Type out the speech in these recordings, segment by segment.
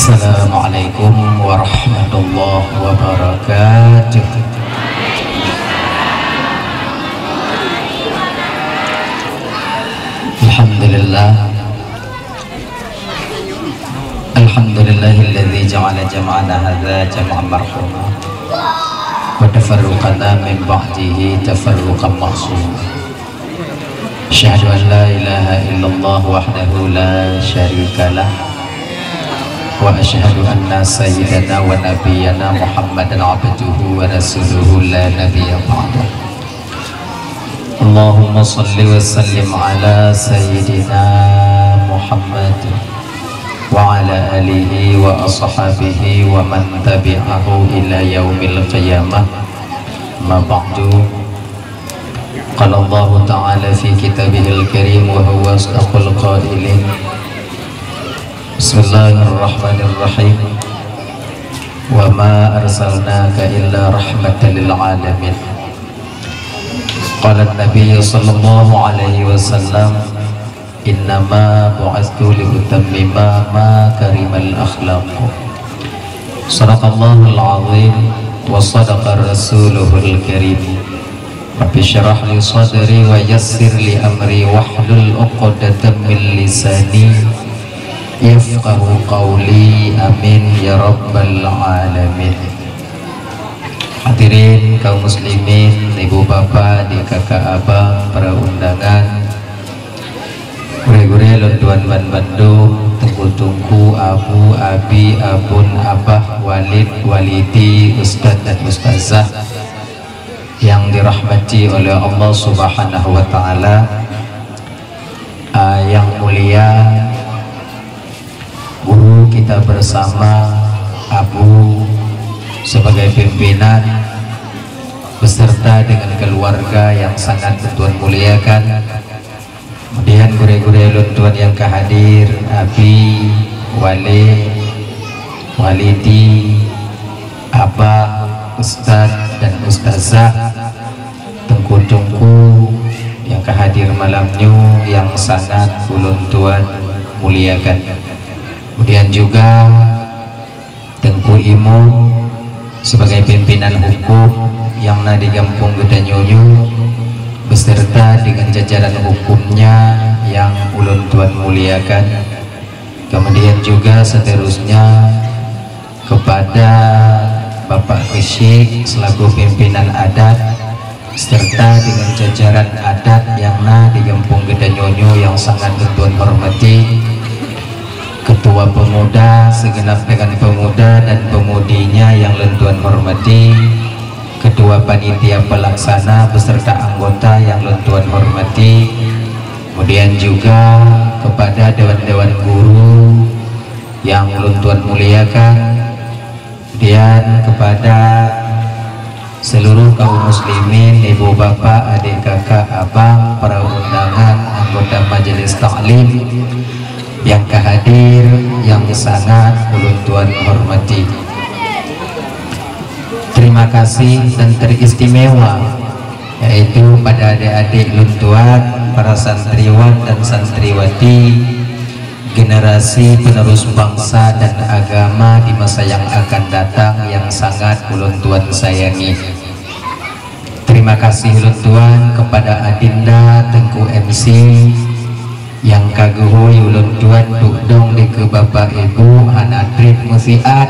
Assalamualaikum warahmatullahi wabarakatuh. Alhamdulillah, alhamdulillahilladzi ja'ala jam'ana hadza jam'an marhuma wa tafarruqana min ba'dihi tafarruqan ma'suma. Asyhadu an la ilaha illallah wahdahu la syarika lah wa asyhadu anna sayyidana wa nabiyyana Muhammadan abduhu wa rasuluhu la nabiyya ba'dahu. Allahumma salli wa sallim ala sayyidina Muhammad wa ala alihi wa ashabihi wa man tabi'ahu ila yaumil qiyamah. Ma ba'du. Qala Allah ta'ala fi kitabihil karim wa huwa asdaqul qailin. Bismillahirrahmanirrahim. Wa ma arsalnaka illa rahmatan lil alamin. Qala an-nabiy sallallahu alaihi wasallam, innama bu'astu li utammima makarimal akhlaq. Shadaqallahul azim wa sadaqa rasuluhul karim. Rabbi syrah li sadri wa yassir li amri wahlul 'uqdatam min lisani yafqahu qawli, amin ya rabbal alamin. Hadirin kaum muslimin, ibu bapak, adik kakak abang, para undangan, gure-gure lontuan ban Bandung, tungku-tungku, abu, abi, abun, abah, walid, walidi, ustadz dan ustazah yang dirahmati oleh Allah subhanahu wa ta'ala. Yang mulia guru kita bersama, abu sebagai pimpinan beserta dengan keluarga yang sangat Tuhan muliakan. Kemudian gure-gure luntuan yang kehadir, abi, wali, walidi, abah, ustaz dan ustazah, tengku-tengku yang kehadir malamnya yang sangat ulun tuan muliakan. Kemudian juga tengku imam sebagai pimpinan hukum yang di Kampung Gede Nyonyo beserta dengan jajaran hukumnya yang ulun tuan muliakan. Kemudian juga seterusnya kepada Bapak Kesyik selaku pimpinan adat serta dengan jajaran adat yang di Kampung Gede Nyonyo yang sangat tuan hormati, ketua pemuda segenap dengan pemuda dan pemudinya yang lentuan hormati, ketua panitia pelaksana beserta anggota yang lentuan hormati, kemudian juga kepada dewan-dewan guru yang lentuan muliakan, kemudian kepada seluruh kaum muslimin, ibu bapak, adik kakak abang, para undangan, anggota majelis taklim yang kehadir yang sangat ulun tuan hormati. Terima kasih dan teristimewa yaitu pada adik-adik luntuan, para santriwan dan santriwati, generasi penerus bangsa dan agama di masa yang akan datang yang sangat ulun tuan sayangi. Terima kasih ulun tuan kepada Adinda Tengku MC yang kaguhui ulun tuan duk dong di ke bapak ibu hanadrit musiat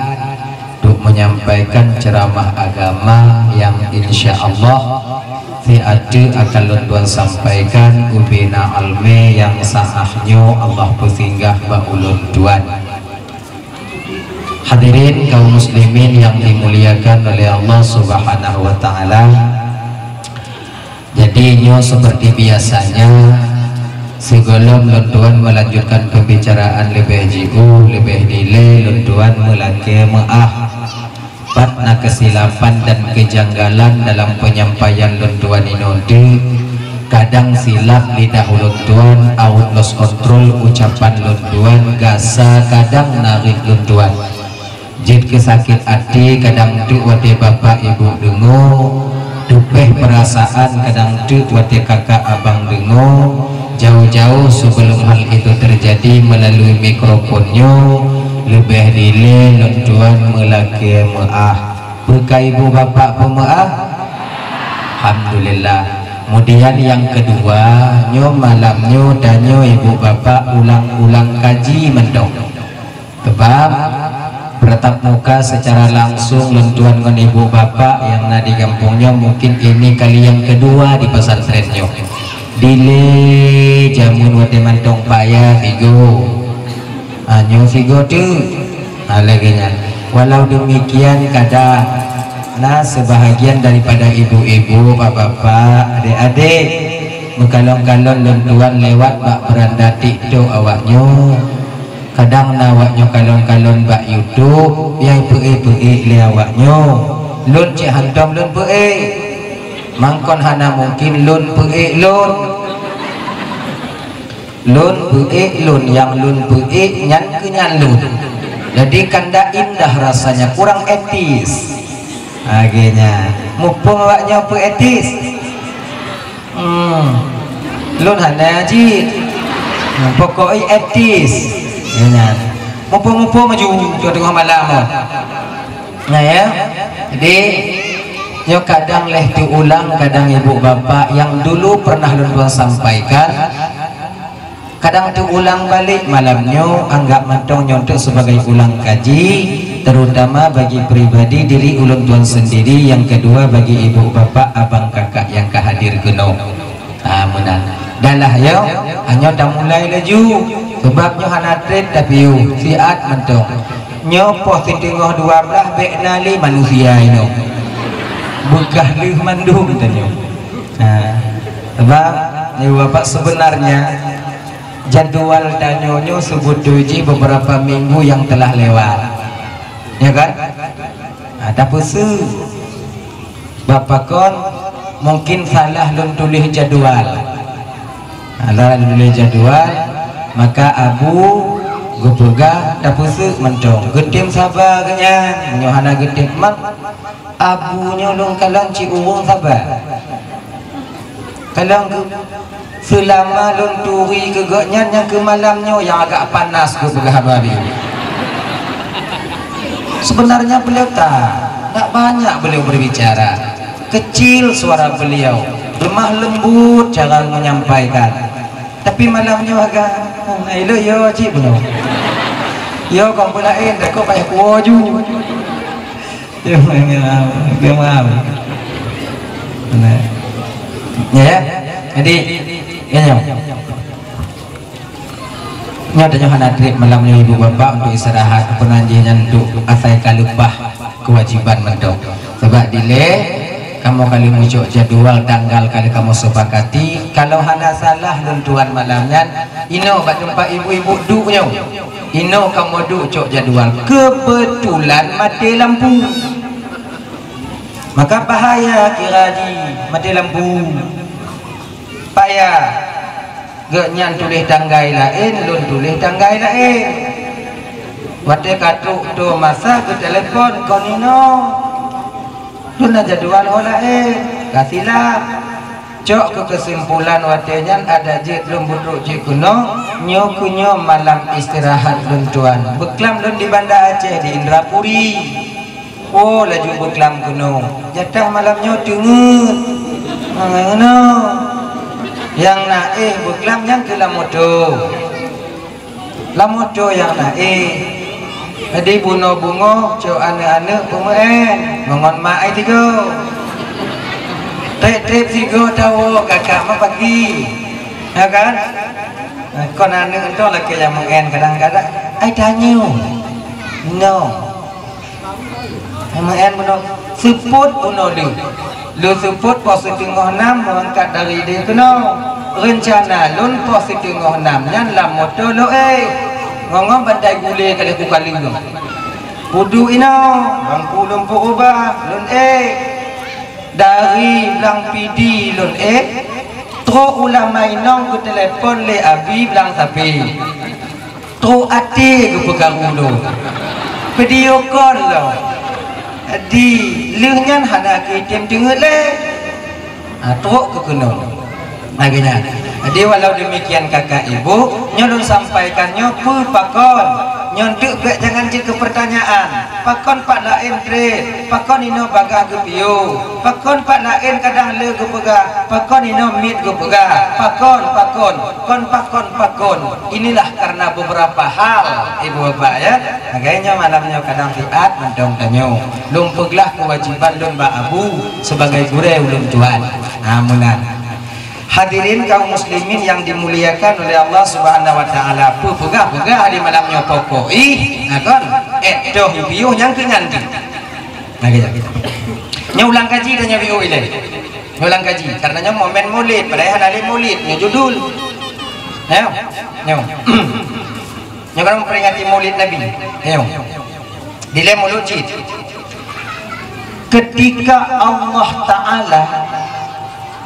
duk menyampaikan ceramah agama yang insya Allah tiada akan ulun tuan sampaikan ubina alme yang sahahnya Allah bersinggah ba ulun tuan. Hadirin kaum muslimin yang dimuliakan oleh Allah subhanahu wa ta'ala, jadinya seperti biasanya sebelum luntuan melanjutkan pembicaraan lebih jigu, lebih nilai, luntuan melangkah maaf patna kesilapan dan kejanggalan dalam penyampaian luntuan ini. Kadang silap lidah luntuan, out lost control ucapan luntuan, gasa kadang narik luntuan, jid kesakit hati kadang tu wate bapak ibu dengo, dupeh perasaan kadang tu wate kakak abang dengo. Jauh-jauh sebelum hal itu terjadi melalui mikrofonnya lebih dile luntuan melaki maah berkah ibu bapak pemaah. Alhamdulillah. Kemudian yang kedua, nyo malamnyo danyo ibu bapak ulang-ulang kaji mendong. Sebab bertatap muka secara langsung lentuan dengan ibu bapak yang ada di kampungnya, mungkin ini kali yang kedua di pesantrennya. Dile jamun wate mantong payah figo anyo figo tu alaginya. Walau demikian kadang nah sebahagian daripada ibu-ibu, bapak-bapak, adik-adik mekalong-kalong lentuan lewat bak berandati tu awaknyo. Kadang nawaknyo kalon-kalon bak YouTube yang peik-peik le awaknyo. Lun cik hantam lun peik. Mangkon hana mungkin lun peik lun. Lun peik lun yang lun peik nyan kenyan lun. Jadi kanda indah rasanya, kurang etis. Akhirnya mumpung awaknya peetis. Lun hana ji. Pokoknya etis. Mumpung-mumpung maju ke tengah malam. Nah ya, jadi yo kadang leh diulang, kadang ibu bapak yang dulu pernah luntuan sampaikan, kadang diulang balik malamnya anggap mentong nyontok sebagai ulang kaji, terutama bagi pribadi diri ulun tuan sendiri, yang kedua bagi ibu bapak abang kakak yang kehadir kuno. Menang dalah yo hanya dah mulai laju sebab nyo hana trade tapi yo siat mentong nyo posi tengah 12 beknali manusia ino bekah lih mandum tanya. Sebab ibu bapak sebenarnya jadwal tanyonyo sebut duji beberapa minggu yang telah lewat, ya kan? Tapi bapak kon mungkin salah lun tulis jadwal. Salah tulis jadwal, maka abu gupega tapusu mencong gedim sabar kenyan nyohana gedim mak abunya lung kalon ci uwung sabar kalong selama lun turi kegaknya yang ke malamnya yang agak panas gupega babi. Sebenarnya beliau tak banyak beliau berbicara, kecil suara beliau, lemah lembut cara menyampaikan, tapi malamnya agak ilo yo cik beliau yo kong pulain deko payah kuoju yo memang ya. Jadi ya nyatanya hanadrik malamnya ibu bapak untuk istirahat penanjian untuk asai kalupah kewajiban mendok. Sebab dile kamu kali muncul jadwal tanggal kali kamu sepakati, kalau hana salah luntuan malamnya ino bak tempat ibu-ibu duknya ino kamu duk cok jadwal kebetulan mati lampu, maka bahaya kira di mati lampu payah genyan tulis tanggai lain lun tulis tanggai lain wate katuk tu masa ke telefon konino lun jadwal olah kasihlah cok ke kesimpulan watenya ada jik lun buduk jik kuno nyo kunyo malam istirahat lun tuan beklam lun di Banda Aceh di Indrapuri. Oh laju beklam kuno jatah malamnya dengut ngono yang naik beklam yang ke lamodo yang naik. Jadi bungo cok anak-anak pemain ngongon mak tiga trip tiga tahu kakak mah pagi ya kan. Kon anak itu lagi yang mengen kadang-kadang ai tanya no mengen benar seput bunuh lu seput pos tengah 6 mengangkat dari dia kena rencana lun pos tengah 6 nyan lam motor lo ngomong bandai gule kali ku kali lu pudu ino bangku lumpur ubah lun dari belang pidi lun tro ulama inong ku telepon le abi belang sapi tro ati ku pegang ulu video call lo di lehnya hana kitim dengar le tro ke kuno akhirnya. Jadi walau demikian kakak ibu nyolong sampaikannya pulpakon nyontuk gak jangan jika pertanyaan pakon pak lain tre pakon ino bagah gepiu pakon pak lain kadang le gepega pakon ino mit gepega pakon inilah karena beberapa hal ibu bapak ya agaknya malamnya kadang fiat mendong tanyo lumpeglah kewajiban lomba abu sebagai gure ulun tuan amunan. Hadirin kaum muslimin yang dimuliakan oleh Allah Subhanahu wa taala. Pegah di malamnya pokok. Nakon doh biu yang kenyanti. Nah gitu. Nyulang kaji dan nyabiu ile. Nyulang kaji karena momen Maulid, padahal hari Maulid, judul. Ayo. Nyulang memperingati Maulid Nabi. Ayo. Dile mulujid. Ketika Allah taala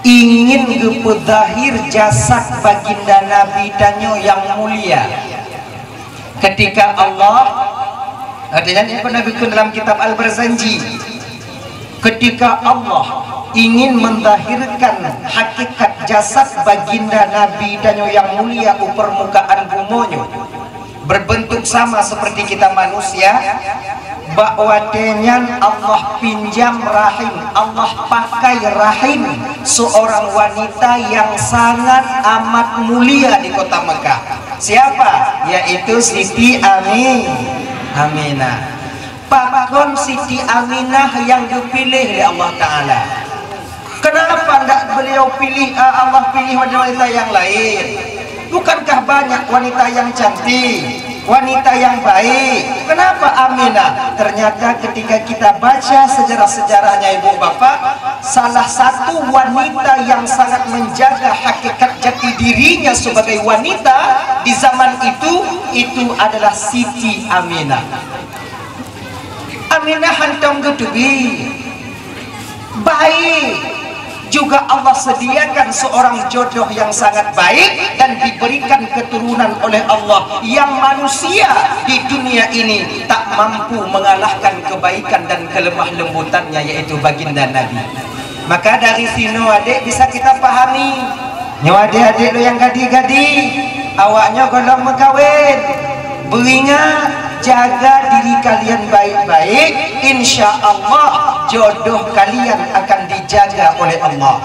ingin gepedahir jasad baginda Nabi danyo yang mulia, ketika Allah artinya ini pernah bikin dalam kitab Al-Barzanji, ketika Allah ingin mendahirkan hakikat jasad baginda Nabi danyo yang mulia ke permukaan bumonyo berbentuk sama seperti kita manusia, bahwa dengan Allah pinjam rahim, Allah pakai rahim seorang wanita yang sangat amat mulia di kota Mekah. Siapa? Yaitu Siti Aminah. Pakon Siti Aminah yang dipilih oleh Allah Ta'ala. Kenapa enggak beliau pilih Allah pilih wanita yang lain? Bukankah banyak wanita yang cantik, wanita yang baik? Kenapa Aminah? Ternyata ketika kita baca sejarah-sejarahnya ibu bapak, salah satu wanita yang sangat menjaga hakikat jati dirinya sebagai wanita di zaman itu adalah Siti Aminah. Aminah hantong getubi baik. Juga Allah sediakan seorang jodoh yang sangat baik dan diberikan keturunan oleh Allah yang manusia di dunia ini tak mampu mengalahkan kebaikan dan kelemah lembutannya, yaitu baginda Nabi. Maka dari sini adik bisa kita pahami, nyawa adik-adik lo yang gadi-gadi, awaknya kalau mengkawin beringat jaga diri kalian baik-baik, insya Allah jodoh kalian akan dijaga oleh Allah.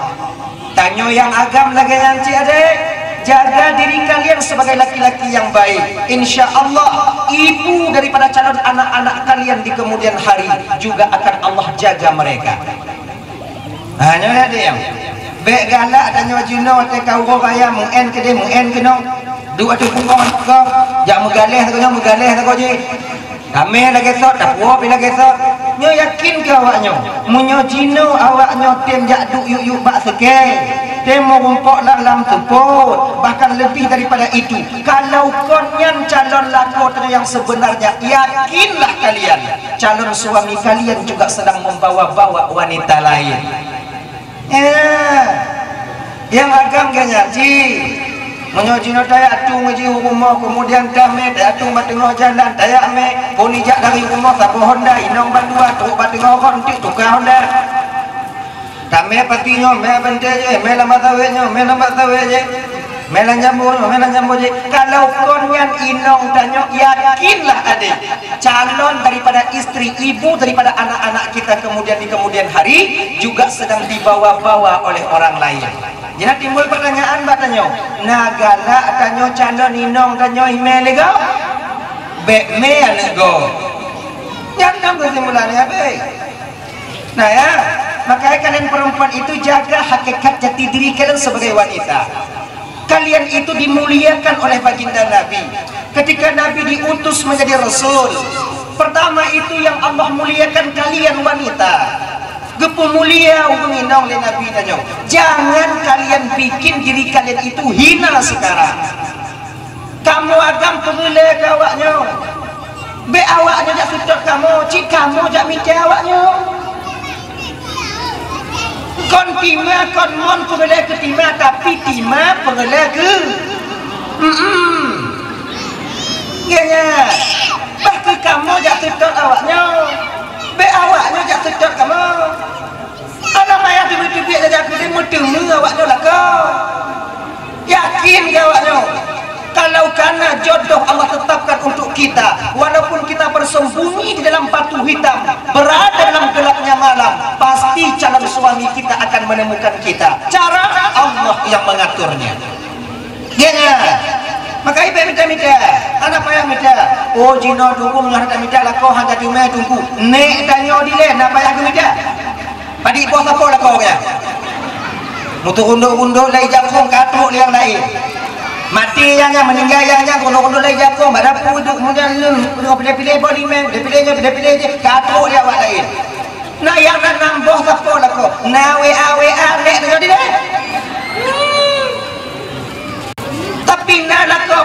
Tanya yang agam lagi nanti adik, jaga diri kalian sebagai laki-laki yang baik, insya Allah ibu daripada calon anak-anak kalian di kemudian hari juga akan Allah jaga mereka. Hanya ada yang baik galak dan nyawa te kau kaya mungen ke dia mungen ke no dua tu pungkong kau jak megaleh tak kau je kami lagi sok tak puas lagi sok nyo yakin ke awaknya munyo jino awaknya tem jak duk yuk bak sekeh tem mau rumpok dalam teput, bahkan lebih daripada itu. Kalau konyan calon laki yang sebenarnya, yakinlah kalian calon suami kalian juga sedang membawa-bawa wanita lain. Yang agam ganya ji menyojino daya atung ji rumah, kemudian kami daya atung batengah jalan daya me ponijak dari rumah tak Honda inong bandua tu batengah konti tukar Honda kami patinya me bente je me lama tawe je me lanjambo je. Kalau konyan inong danyo yakinlah adik calon daripada istri ibu daripada anak-anak kita kemudian di kemudian hari juga sedang dibawa-bawa oleh orang lain. Jadi timbul pertanyaan batanya, nagala tanyo calon inong tanyo email lego, be me lego. Jangan kesimpulannya be. Nah ya, makanya kalian perempuan itu jaga hakikat jati diri kalian sebagai wanita. Kalian itu dimuliakan oleh baginda Nabi. Ketika Nabi diutus menjadi Rasul, pertama itu yang Allah muliakan kalian wanita. Gepu mulia menginang oleh Nabi tanya. Jangan kalian bikin diri kalian itu hina sekarang. Kamu agam pengelak awaknya. Be awaknya jak sudut kamu, cik kamu jak mikir awaknya. Kon tima kon mon pengelak ke tima, tapi tima pengelak ke. Gaya. Bahkan kamu jak sudut awaknya. Be awaknya jak sudut kamu. Anak maya tiba-tiba saja kita mutemu awaknya lah kau. Yakin ke awaknya? Kalau karena jodoh Allah tetapkan untuk kita, walaupun kita bersembunyi di dalam batu hitam, berada dalam gelapnya malam, pasti calon suami kita akan menemukan kita. Cara Allah yang mengaturnya. Gaya. Maka ibu minta, anak payah minta. Oh jino tunggu mengarah minta lah kau hanya cuma tunggu. Nek tanya dia, nak payah minta. Padi bos apa lah kau ya? Mutu unduk-unduk lagi jakung katuk yang lain. Mati yang meninggal yang unduk-unduk lagi jakung. Badan puduk kemudian pilih-pilih body man, pilih-pilih katuk dia awak lain. Nah yang nak bos apa lah kau? Nah WA nek tanya dia. Tapi nak kau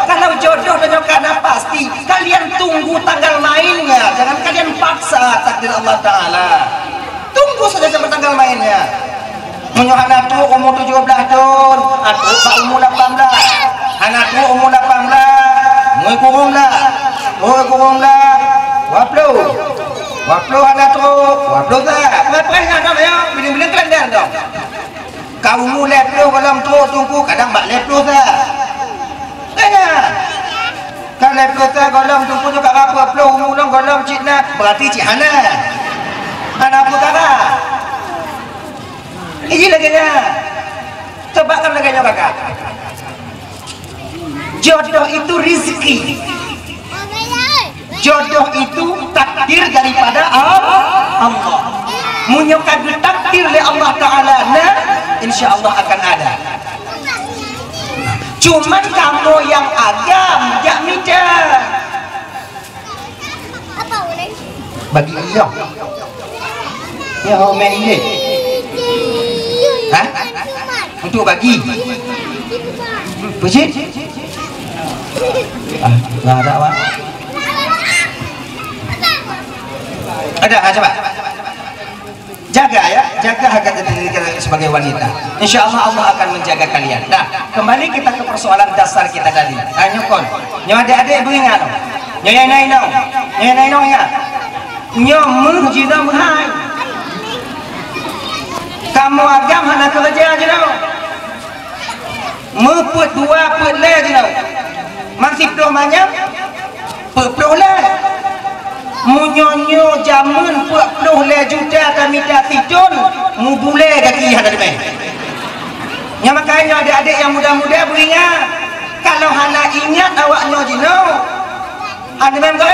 kalau jodoh dan karena pasti kalian tunggu tanggal mainnya, jangan kalian paksa takdir Allah Ta'ala. Tunggu saja sampai tanggal mainnya. Menyoh anak tu umur 17 tahun, aku tak umur 18. Anak tu umur 18, mau kurung lah. Waplu anak tu, waplu tak. Apa-apa nak ya, bila-bila kelendar dong. Kau mulai peluh kalau tu tunggu kadang bak lepluh tak. Kaya. Kalau lepluh tak kalau tunggu juga apa peluh umulong kalau cina berarti cihana. Anak putara. Ini lagi nya. Tebakan lagi nya kakak. Jodoh itu rezeki. Jodoh itu takdir daripada Allah. Munyokad takdir oleh Allah Ta'ala, nah insya Allah akan ada. Cuman kamu yang agam jak minta bagi iya ya homen ini hah? Untuk bagi puji nggak ada apa ada coba jaga ya, jaga harga diri kita sebagai wanita. Insya Allah Allah akan menjaga kalian. Nah, kembali kita ke persoalan dasar kita tadi. Nyokon, nyo adik-adik beringat, nyonya naino ya, nyo menjina menghai. Kamu agam hana kerja aja tau. Meput dua put le aja tau. Masih peluh banyak, peluh le. Munyonyo jamun puak peluh le juta kami dah tidun mu bule kaki hana de. Nya makanya adik-adik yang muda-muda beringat kalau hana ingat awaknya jino anda memang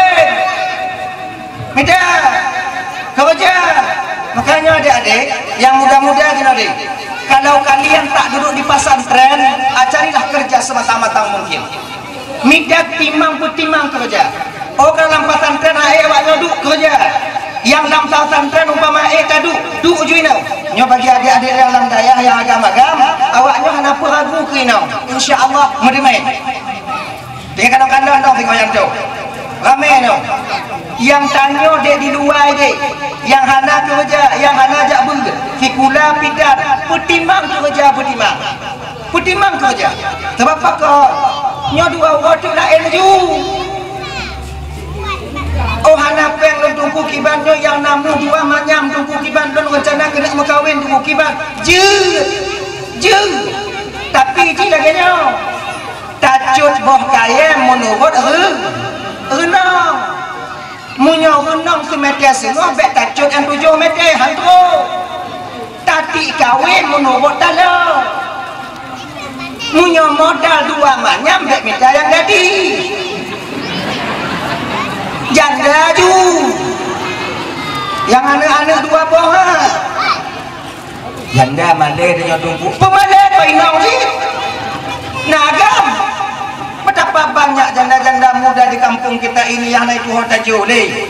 minta kerja. Makanya adik-adik yang muda-muda jino dek, kalau kalian tak duduk di pesantren, carilah kerja semata-mata mungkin. Midak timang putimang kerja. Oh kalau dalam pesantren awaknya duduk kerja. Yang dalam pesantren umpama duduk juinau. Nyo bagi adik-adik yang dalam daya yang agam-agam, awaknya hana ragu kinau. Insya-Allah merimain. Dengan kadang-kadang dong tengok yang tu. Ramai no. Yang tanya dek di luar dek. Yang hana kerja, yang hana jak ber. Fikula pidat, putimang kerja putimang. Putimang kerja. Sebab apa kau? Nyo dua waktu nak enju. Oh hana peng dan tungku kiban nyo yang namu dua manyam tungku kiban dan rencana kena makawin tungku kiban je tapi ji lagi nyo tacut boh kaya menurut renang munyo renang semeter semua bet tacut yang 7 meter hantu tadi kawin menurut dalam munyo modal dua manyam bet meter yang jadi janda ju yang anak-anak dua boha janda male dengan tunggu pemale painau ni nagam betapa banyak janda-janda muda di kampung kita ini yang naik tuho tajuli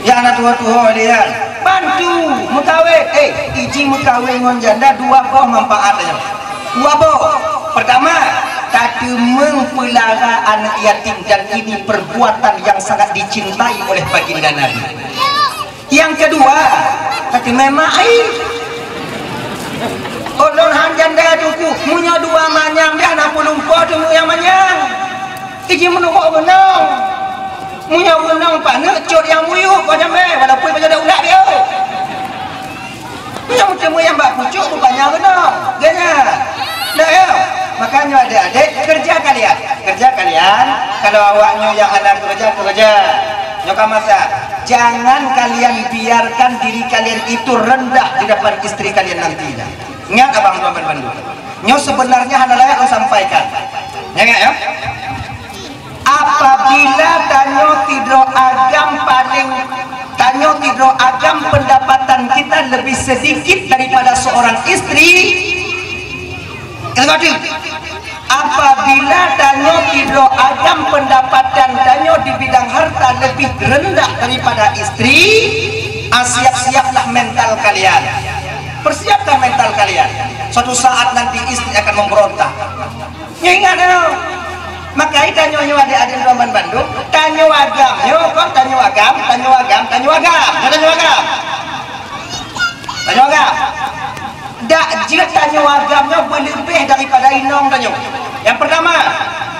yang anak tuho dia bantu mengkawin izin mengkawin dengan janda dua boh manfaatnya dua boh pertama tadi mempelihara anak yatim dan ini perbuatan yang sangat dicintai oleh baginda Nabi. Yang kedua, tadi memang ulun han janda tuku munya dua manyang dia nak pulumpo tu yang manyang. Iji menunggu benong. Munya benong pana cot yang muyuk macam walaupun macam dah ulat dia. Munya macam yang bak pucuk rupanya benong. Ganya. Dah ya. Makanya adik-adik kerja kalian kalau awaknya yang ada kerja nyoka masa, jangan kalian biarkan diri kalian itu rendah di depan istri kalian nantinya. Ingat abang Tuan Bandung, nyo sebenarnya hanya layak lo sampaikan. Ingat ya, apabila tanyo tidro agam pendapatan kita lebih sedikit daripada seorang istri, apabila tanyo tidro agam pendapatan tanyo di bidang harta lebih rendah daripada istri, siap-siaplah mental kalian, persiapkan mental kalian. Suatu saat nanti istri akan memberontak. Ingat ya, makanya tanyo adik-adik Roman Bandung, tanyo agam dak je tanyo agamnya berlebih daripada inong tanyo. Yang pertama,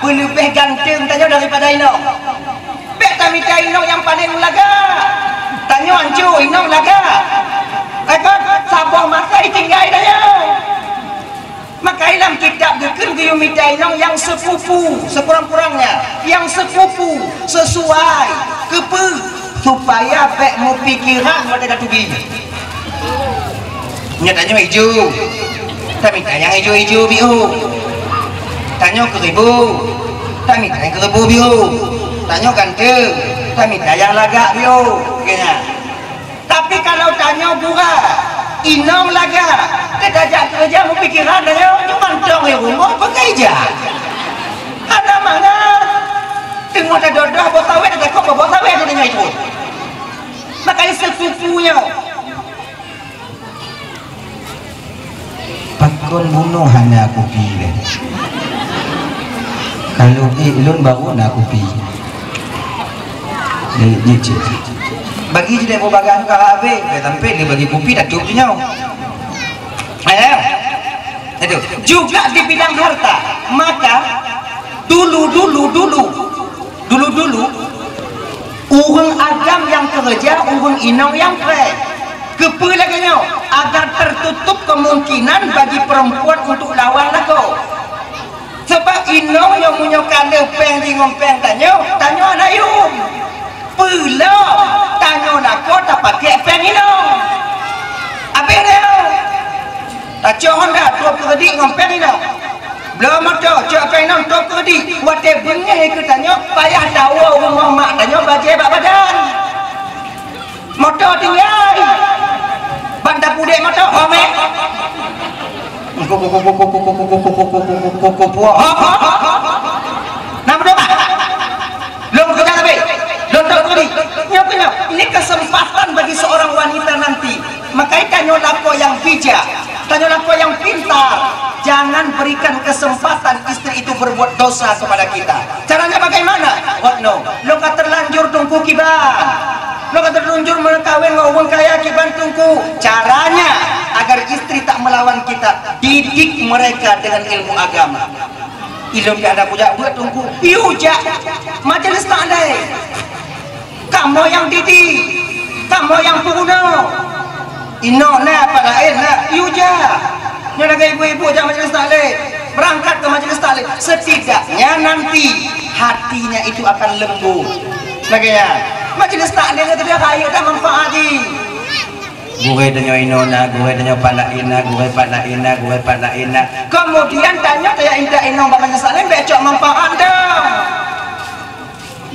berlebih ganteng tanyo daripada inong. Bek tamika inong yang paling laga, tanyo ancu inong laga. Ekor sabah masa tinggai tanyo. Maka dalam kitab dekir diumita inong yang sepupu, sekurang-kurangnya yang sepupu sesuai kepe supaya bek mu pikiran pada datugi. Nyatanya hijau, tapi yang hijau biru. Tanya ke ribu, tapi yang ke ribu biru. Tanya ganteng, tapi yang lagak biru. Tapi kalau tanya buah, inong laga, kita kerja mu pikiran tanya, cuma dong di rumah pakai aja. Ada mana? Tengok ada dodah, bos tawe ada kok, bos tawe ada tanya itu. Makanya sepupunya. Pakon bunuh hana aku pilih. Kalau ilun baru nak aku pilih. Dia bagi je dia bagan ke habis, dia tampil dia bagi kopi dah cukup punya. Itu juga di bidang harta. Maka dulu urang agam yang kerja, urang inong yang pre. Kepulaganya agar tertutup kemungkinan bagi perempuan untuk lawan laku. Sebab inong yang punya kala peng di ngompeng tanyo anak yum. Pula tanyo laku tak pakai peng inong. Apa dia? Tak cohon dah tuap kerdik ngompeng inong. Belum ada cak peng inong tuap kerdik. Wate bengih ke tanyo payah dawa rumah mak tanyo bajai bak badan. Motor tinggal. Banda pudek mata ome. Nama dia Pak. Belum kerja tapi. Belum tahu tadi. Ini kesempatan bagi seorang wanita nanti. Makanya tanyo laku yang bijak, tanyo laku yang pintar. Jangan berikan kesempatan istri itu berbuat dosa kepada kita. Caranya bagaimana? What no? Lo kata terlanjur tunggu kibar. Lo kata terlanjur menekawin ngomong kaya kiban tunggu. Caranya agar istri tak melawan kita, didik mereka dengan ilmu agama. Ilmu ada puja buat tunggu. Iuja majelis tak ada. Kamu yang didik, kamu yang puno. Ino na pada na iuja. Nyonya ibu-ibu jangan majelis taklim, berangkat ke majelis taklim. Setidaknya nanti hatinya itu akan lembut. Laganya majelis taklim itu dia kaya dan manfaat di. Gue tanya inona, gue tanya palaina, gue palaina. Kemudian tanya saya indah inong bak majelis taklim becok manfaat dah.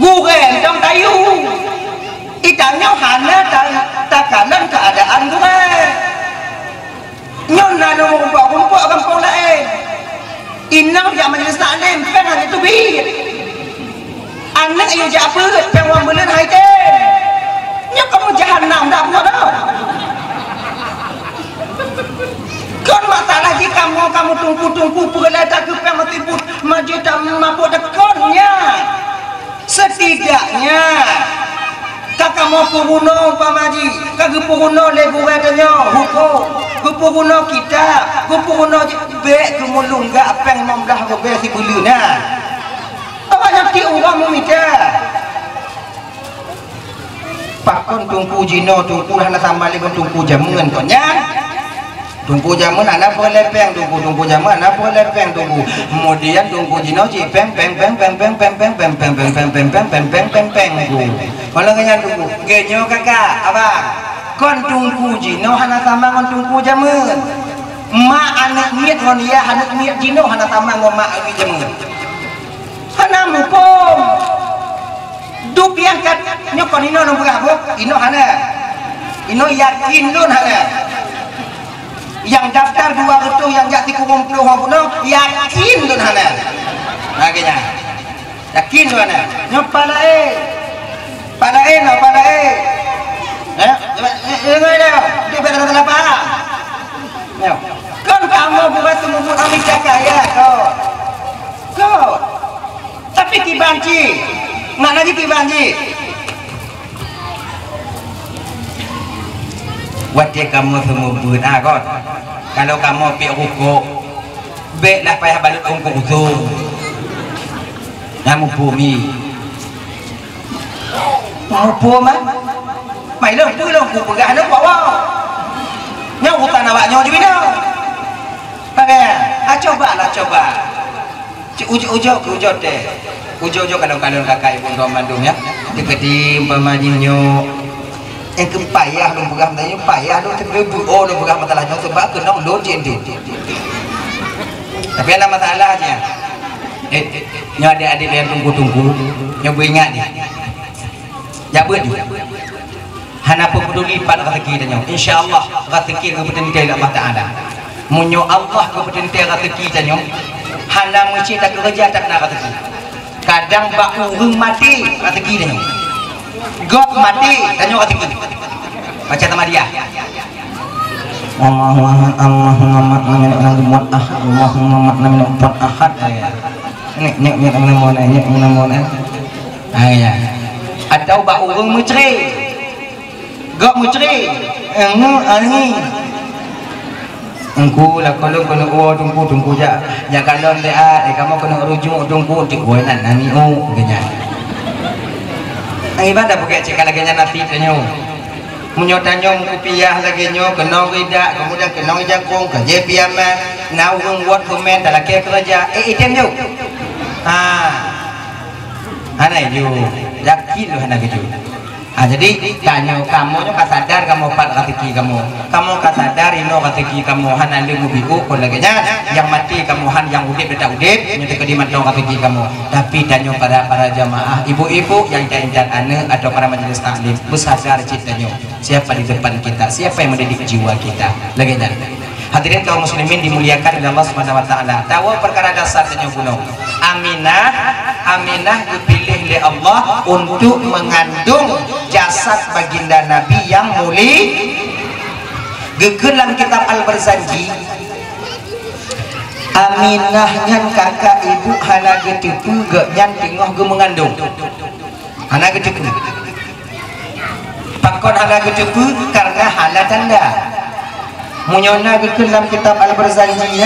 Gue dong tayu. Itanya hana takalan keadaan gue. Nyon na no kumpul kampung lain. Inang dia majelis taklim pengen itu bi. Anak ayo apa pengen belen hai teh. Nya kamu jahanam dah buat dah. Kon mata lagi kamu tunggu pula tak ke pengen tipu maju tak mampu dekonnya. Setidaknya kakak mau puguno pamaji, kakak puguno lebu katanya hukum, puguno kita, puguno be kemulung gak apa yang membelah be si buluna. Apa nanti uang memita? Pakon tungku jino tungku hana tambah lagi tungku jamungan konya. tunggu jaman anak berlepeng tunggu jaman anak berlepeng tunggu kemudian tunggu jino ji peng malah kaya tunggu genyo kakak abang kon tunggu jino hana tamang kon tunggu jaman ma anak miet ngon ya anak miet jino hana tamang ngon ma ini jaman hana mupom dup yang kat nyokon ino nong berapa ino hana ino yakin lun hana yang daftar 200 yang jati kumpul orang yakin tu hana akhirnya yakin tu hana nyop palae no palae ini dia berada apa kan kamu buat semua kami jaga ya kau tapi kibanci mana lagi kibanci wajah kamu semua buat kot kalau kamu pihak hukum baiklah payah balik ongkong usung namu bumi mau bumi mày lo cứ lo cuộc gà nó bảo nhau cuộc tàn nào nhau chứ biết đâu coba ujo deh ujo kalau kakak ibu Bandung ya diketim pemajinya yang kepayah dong pegang tanya payah dong terlebu dong pegang masalahnya sebab kena lo jendi tapi ada masalahnya nyo adik-adik yang tunggu nyo ingat nih jabut juga hana peduli pada rezeki tanya insyaallah rezeki kepentingan Allah Taala munyo Allah kepentingan rezeki tanya hana mesti tak kerja tak nak rezeki kadang bak urung mati rezeki tanya God mati tanya rezeki baca sama dia Allahumma atau bak urung mucri gak mucri ani engku lah kalau tunggu ja kalau dia kamu kena rujuk tunggu di kuainan nani genya ibadah pakai cek lagi nanti tanyo menyotanyo kupiah lagi nyo kena tidak kemudian kena jangkung kerja piama naung buat komen dalam kerja item yo anai yo yakin lo anak gitu jadi tanya kamu nyo kasadar kamu pat rezeki kamu kasadar ino rezeki kamu han ande mubiku kon lagenya yang mati kamu han yang udip dak udip nyo kediman tong rezeki kamu tapi tanya para jamaah ibu-ibu yang jantan ane atau para majelis taklim bersadar citanya siapa di depan kita siapa yang mendidik jiwa kita lagenya hadirin kaum muslimin dimuliakan oleh Allah Subhanahu wa taala tahu perkara dasar tanya gunung Aminah dipilih oleh Allah untuk mengandung jasad baginda Nabi yang mulia gegelan kitab Al-Barzanji Aminah ngan kakak ibu hana getepu ge nyan tinggoh ge mengandung hana getepu pakon hana getepu karena hana tanda munyona gegelan kitab Al-Barzanji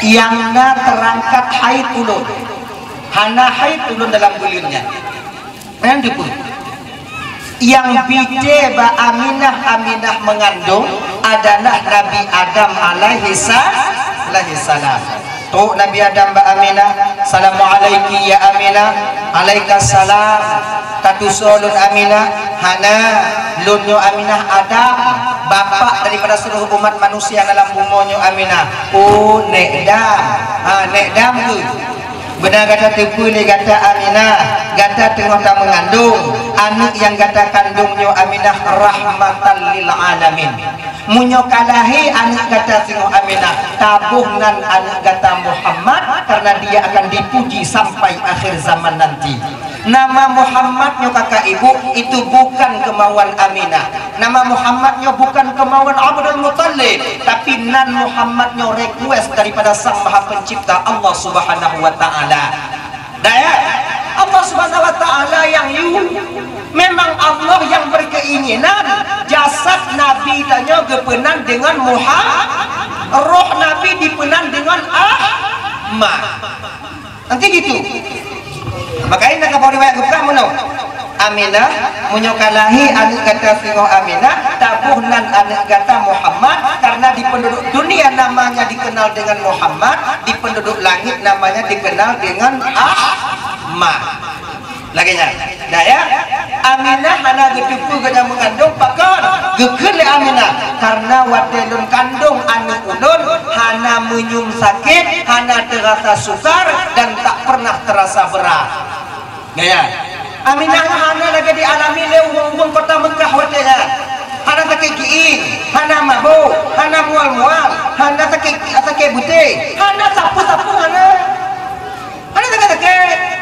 yang terangkat haid ulun hana haid ulun dalam gulirnya yang bide ba Aminah mengandung adalah Nabi Adam alaihi salam tu Nabi Adam ba Aminah salamu alaiki ya Aminah alaikassalam tatusulun Aminah hana lunyo Aminah Adam bapak daripada seluruh umat manusia dalam bumonyo Aminah nekdam tu benar kata tipu ni kata Aminah kata tengah tak mengandung anak yang kata kandungnya Aminah rahmatan lil alamin munyo kalahi anak kata tengah Aminah tabuhnan anak kata Muhammad karena dia akan dipuji sampai akhir zaman nanti nama Muhammadnya kakak ibu itu bukan kemauan Aminah nama Muhammadnya bukan kemauan Abdul Muttalib tapi nan Muhammadnya request daripada Sang Maha Pencipta Allah Subhanahu wa taala daya Allah Subhanahu wa taala yang memang Allah yang berkeinginan jasad Nabi tanya kepenan dengan Muhammad roh Nabi dipenan dengan Ahmad nanti gitu makanya nak kau riwayat bukan mana Aminah menyokalahi anak kata singo Aminah tabuhnan anak kata Muhammad, karena di penduduk dunia namanya dikenal dengan Muhammad, di penduduk langit namanya dikenal dengan Ahmad. Lagi nya nah ya, Aminah hana gedupu gena mengandung pakon gekeun le Aminah karena wadelun kandung anu ulun hana menyum sakit, hana terasa sukar dan tak pernah terasa berat. Ya Aminah hana lagi dialami le wong kota Mekah wadenya. Hana sakit giing, hana mabuk, hana mual-mual, hana sakit bute, hana sapu-sapu hana sakit.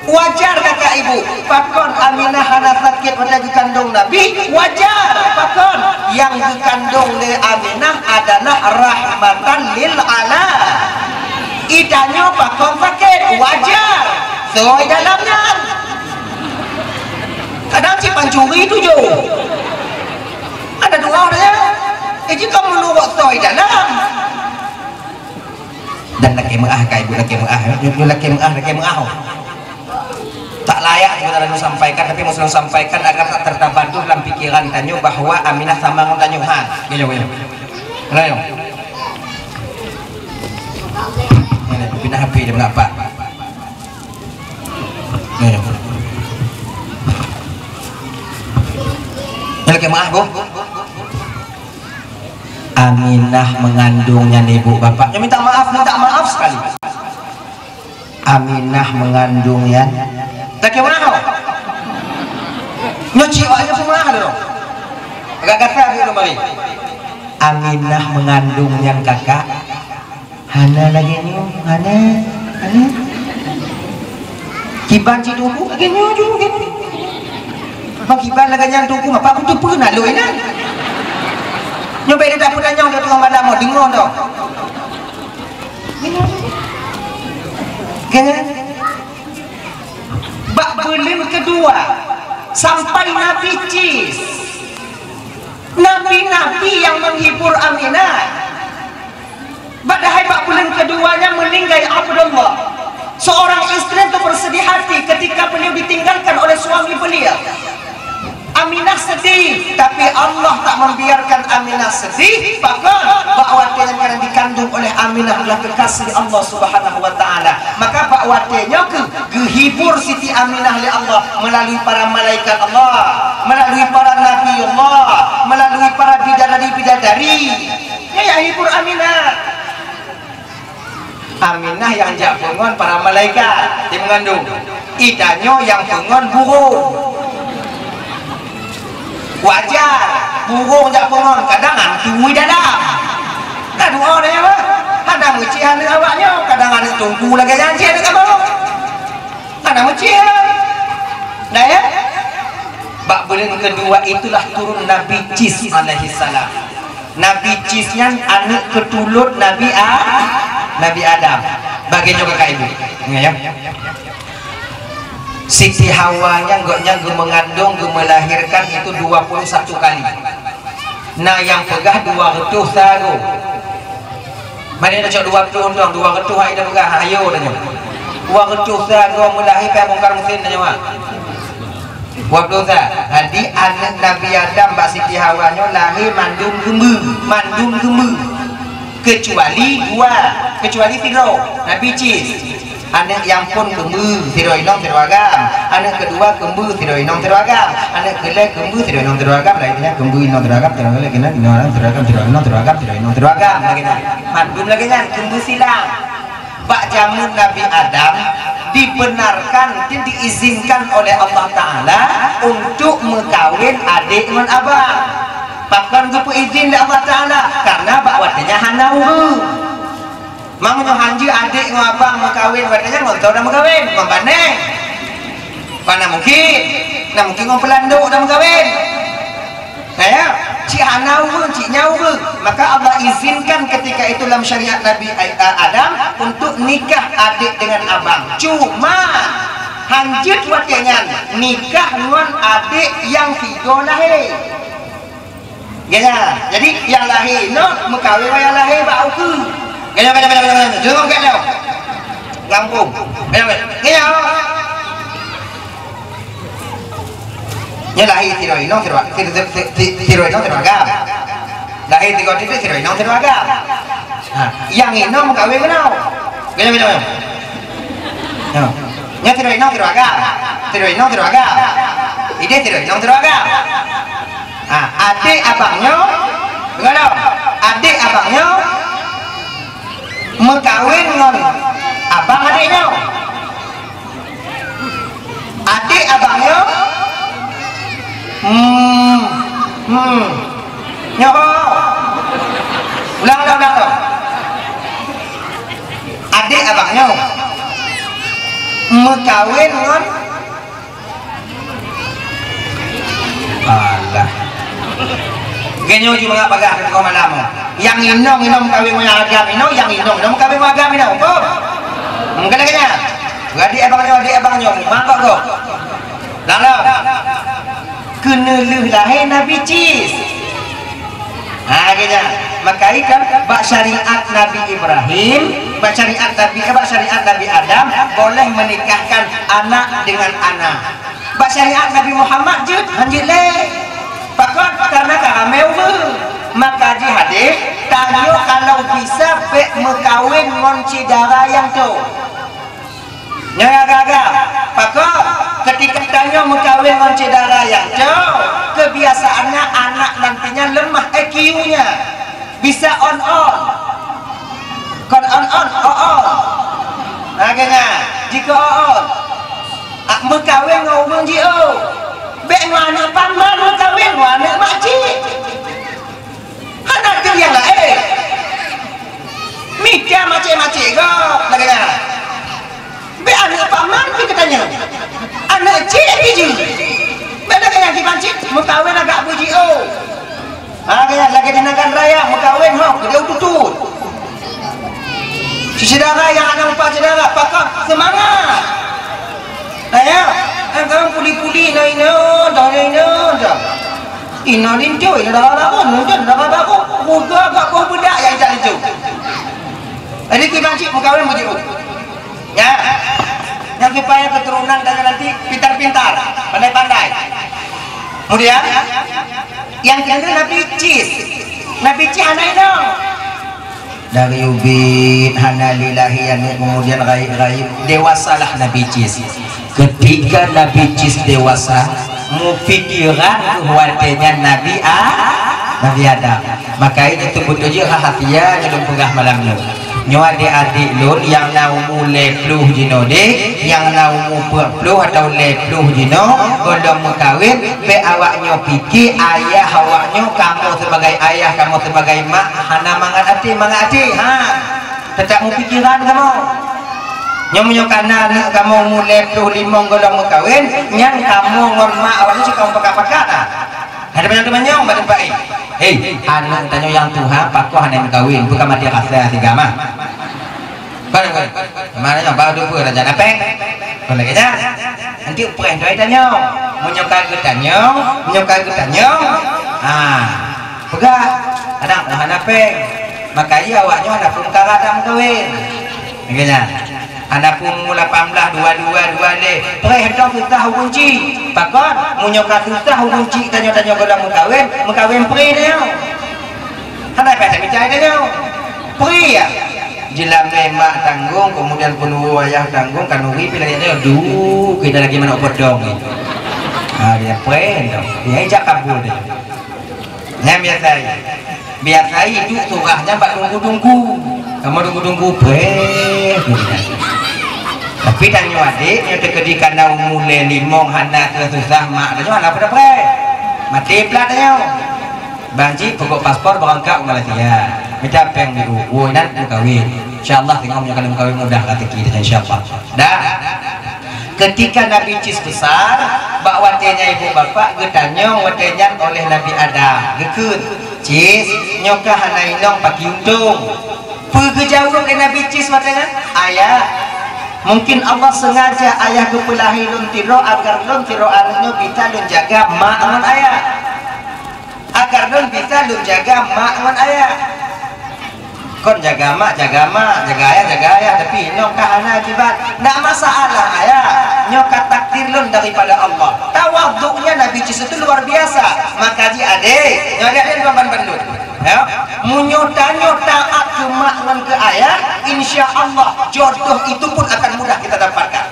Wajar kakak ibu pakon Aminah hana sakit pada dikandung Nabi, wajar pakon yang dikandung le Aminah adalah rahmatan lil alam. Idanya pakon sakit, wajar soy dalamnya. Kadang si pancuri itu jo ada dua orangnya, jika menurut soy dalam dan laki mengah kak ibu, laki mengah tak layak sebenarnya sampaikan, tapi mau sampaikan agar tak tertabaduh dalam pikiran tanyo bahwa Aminah sama ngon tanyo han. Gelo. Ini pindah HP dia mengapa? Lagi maaf bu. Aminah mengandungnya nih bu bapaknya minta maaf sekali. Aminah mengandungnya. Lagi mana? Nyuci aja semua dong. Agak kata dulu mari. Aminah mengandung yang kakak. Hana lagi nyu, hana. Kiban ciduku lagi nyu juga. Mak kiban lagi yang tuku, apa aku tuh pernah lo ini? Nyoba dia dapur nyong dia tukang madam mau dengar dong. Gini. Bak belin kedua sampai Nabi Cis, nabi-nabi yang menghibur Aminah. Badahai bak belin keduanya meninggal Abdullah, seorang istri itu bersedih hati ketika beliau ditinggalkan oleh suami beliau. Aminah sedih, tapi Allah tak membiarkan Aminah sedih. Bahkan bakwatenya yang dikandung oleh Aminah adalah kekasih Allah Subhanahu wa taala. Maka bakwatenya kehibur Siti Aminah oleh Allah melalui para malaikat Allah, melalui para nabi Allah, melalui para bidadari-bidadari. Ya hibur Aminah. Aminah yang jak pengon para malaikat yang mengandung. Idanyo yang pengon burung. Wajar burung jak pengon kadang antui dalam nah dua orang apa kadang mecihan dengan awaknya kadang ada tunggu lagi janji ada kamu kadang mecihan nah ya bak bulan kedua itulah turun Nabi Cis alaihi salam. Nabi Cisnya anak ketulut Nabi Adam bagian juga kakak ibu ya. Siti Hawanya enggaknya mengandung melahirkan itu 21 kali. Nah yang pegah 200 saru. Mana ada cok 20 dong, 200 hai dah pegah ayo dah nyo. 200 saru melahirkan bongkar mesin dah nyo. 20 saru. Jadi anak Nabi Adam Mbak Siti Hawanya lahir mandum gembu. Kecuali Firo Nabi Cis. Anak yang pun kembu tidak inong tidak agam, anak kedua kembu tidak inong tidak agam, anak kelai kembu tidak inong tidak agam, lainnya kembu inong tidak agam, tidak lagi nak inong tidak agam, tidak inong tidak agam, tidak inong tidak agam, lagi nak mandum lagi kan kembu silang. Pak jamun Nabi Adam dibenarkan dan diizinkan oleh Allah Taala untuk mengkawin adik dengan abang. Bahkan gupu izin dari Allah Taala karena bakwatnya hanau. Mang hanji adik ngabang mau kawin, katanya ngontol dah mau kawin, ngombaneng. Mana mungkin? Nah mungkin ngompelandu dah mau kawin. Kayak cik hanau pun, cik nyau pun. Maka Allah izinkan ketika itu dalam syariat Nabi Adam untuk nikah adik dengan abang. Cuma hanjit watenya nikah dengan adik yang tiga lahir. Ya, jadi yang lahir no mengkawin yang lahir bau ke. Jangan Lampung. nya lahir tiro ino tiro agam lahir tiga titik tiro ino tiro agam. Yang ino mengkawin kenau gini nya tiro ino tiro agam ide tiro ino tiro agam. Adik abangnya dengar dong, adik abangnya mengkawin dengan abang adiknya. Adik abangnya nyoho ulang dong. Adik abangnya mengkawin dengan alah genyo juga nggak bagah ke malamu yang inong kawin mo yang agam ino yang inong kawin mo agam ino po kanya adik abangnya mangkok kok lalu kenelih lahir Nabi Cis kanya maka ikan bak syariat Nabi Ibrahim bak syariat Nabi Adam boleh menikahkan anak dengan anak. Bak syariat Nabi Muhammad je hanjit le pakot karena karameu maka di hadis tanyo kalau bisa be mekawin ngonci darah yang tu nyaya gagal pakot ketika tanyo mekawin ngonci darah yang tu kebiasaannya anak nantinya lemah EQ-nya bisa on akhirnya jika on mekawin ngomong jio bek anak paman mekawin anak makcik anak tu yang lain mikir macam-macam kok laganya bek anak paman tu katanya anak cik biji beda dengan dipancik mekawin agak buji akhirnya lagi di negara raya mekawin dia tutut si saudara yang anak empat saudara pakak semangat ya, kamu puli-puli na ino lincu, ino dah aku, muka agak kau budak yang tak lincu. Jadi kita cik mengkawin begitu, ya, yang supaya keturunan dan nanti pintar-pintar, pandai-pandai. Kemudian, yang kedua Nabi Cis anak ino. Dari ubin hanalilahi kemudian raib dewasalah Nabi Cis. Ketika Nabi Cis dewasa mufikiran kuatnya Nabi Adam maka ini tubuh tujuh hahatia nyelum pegah malamnya nyawa adik lun yang naumu lepluh jino yang naumu perpluh atau lepluh jino kalau mengkawin be awaknya pikir ayah awaknya kamu sebagai ayah kamu sebagai mak hana mangati tetap mu pikiran kamu nyomu kanan kamu mulai puluh limong golong mengkawin yang kamu ngorma awalnya sih kamu pakai ada banyak temannya badan baik anak tanya yang Tuhan paku hanya mengkawin bukan mati kasih tiga mah mana yang baru dulu raja napeng kalau kita nanti upaya doa tanya menyukai getanya pegah anak Tuhan napeng makanya awaknya ada pun kadang mengkawin begini anak pun 18 dua le pereh dah susah kunci pakon munyoka susah kunci tanya kalau mengkawin perih dia ada apa tak bicara dia perih ya jelam lemak tanggung kemudian penuh ayah tanggung kanuri pilihannya kita lagi mana bodong dia perih dia ajak kabul dia yang biasa itu surahnya bak tunggu kamu tunggu perih tapi tanya adik yang terkedikan dah mulai limong hana susah mak tanya mana pada pre mati pelatnya banci pokok paspor berangkat ke Malaysia minta peng biru wonan kawin insyaallah tengok punya kalian kawin mudah kata kita insyaallah dah ketika Nabi Cis besar bak watenya ibu bapak getanya watenya oleh Nabi Adam gekut Cis nyoka hana inong paki untung pergejauh ke Nabi Cis watenya ayah mungkin Allah sengaja ayah kepelahi lun tiro agar lun tiro anaknya bisa lun jaga mak dengan ayah agar lun bisa lun jaga mak dengan ayah kon jaga mak jaga ayah tapi nyoka hana akibat tidak masalah ayah nyoka takdir lun daripada Allah tawaduknya Nabi Cis itu luar biasa. Maka adik adik Bapak Bandung ya, munyota taat ke mak dan ke ayah, insya Allah jodoh itu pun akan mudah kita dapatkan.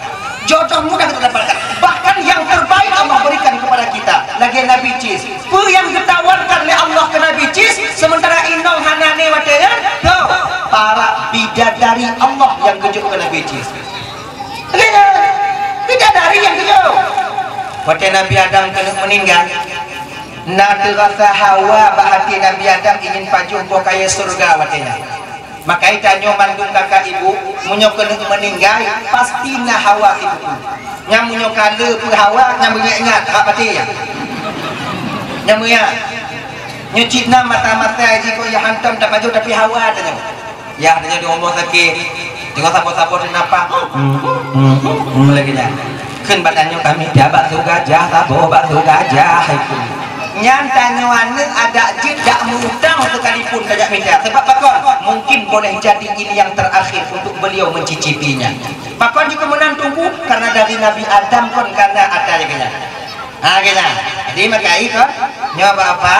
Jodoh mudah kita dapatkan. Bahkan yang terbaik Allah berikan kepada kita. Lagi Nabi Cis. Yang ditawarkan oleh Allah ke Nabi Cis, sementara inong hanane watenya, tuh para bidadari Allah yang kejuk ke Nabi Cis. Bidadari yang kejuk. Waktu Nabi Adam kena meninggal, nak terasa hawa bahati Nabi Adam ingin pajuh kaya surga watenya. Maka tanya mandung kakak ibu, munyo kena meninggal pasti na hawa ibu. Yang munyo kala pu hawa yang ingat hak pati ya. Yang muya nyuci na mata-mata aji ko ya hantam tak maju tapi hawa tanya. Ya tanya di ngomong sakit. Tengok sapo-sapo kenapa? Lagi nya. Keun badannya kami dia batu gajah, tabu batu gajah. Nyantanya wana ada tidak mudang sekalipun banyak minta. Sebab pakon mungkin boleh jadi ini yang terakhir untuk beliau mencicipinya. Pakon juga menantungku karena dari Nabi Adam kon karena ada ya. Gila. Jadi makai kon nyoba apa?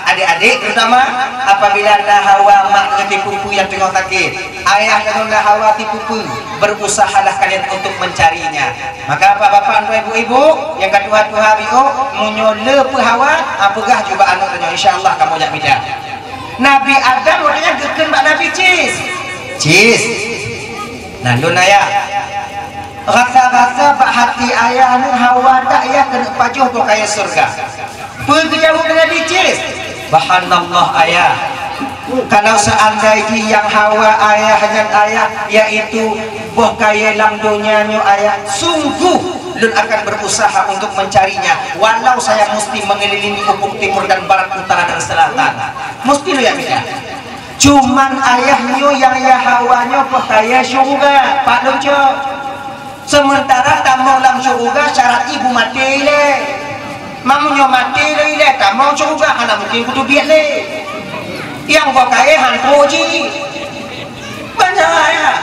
Adik-adik terutama apabila anda hawa mak tipu-tipu yang tengok sakit, ayah dan anda hawa tipu-tipu, berusahalah kalian untuk mencarinya. Maka bapak-bapak dan ibu-ibu yang katuha-tuha biu munyole pu hawa apagah coba anak tanya insyaallah kamu jak bida. Nabi Adam makanya geken mbak Nabi Cis. Nandun ayah. Rasa-rasa bak hati ayah ni hawa tak ayah kena pajuh kau kaya surga. Pergi jauh dengan Nabi Cis. Bahanallah ayah. Kalau seandainya yang hawa ayah dan ayah yaitu boh kaya dalam dunianya ayah, sungguh lun akan berusaha untuk mencarinya. Walau saya mesti mengelilingi ufuk timur dan barat, utara dan selatan, mesti lu ya bisa. Cuman ayahnya yang ya hawanya boh kaya syurga Pak Lucu. Sementara tamu dalam syurga syarat ibu mati le. Mamunya mati le, tak mau syurga anak mungkin kudu biar le. Yang kau kaya hantu ji banyak ayah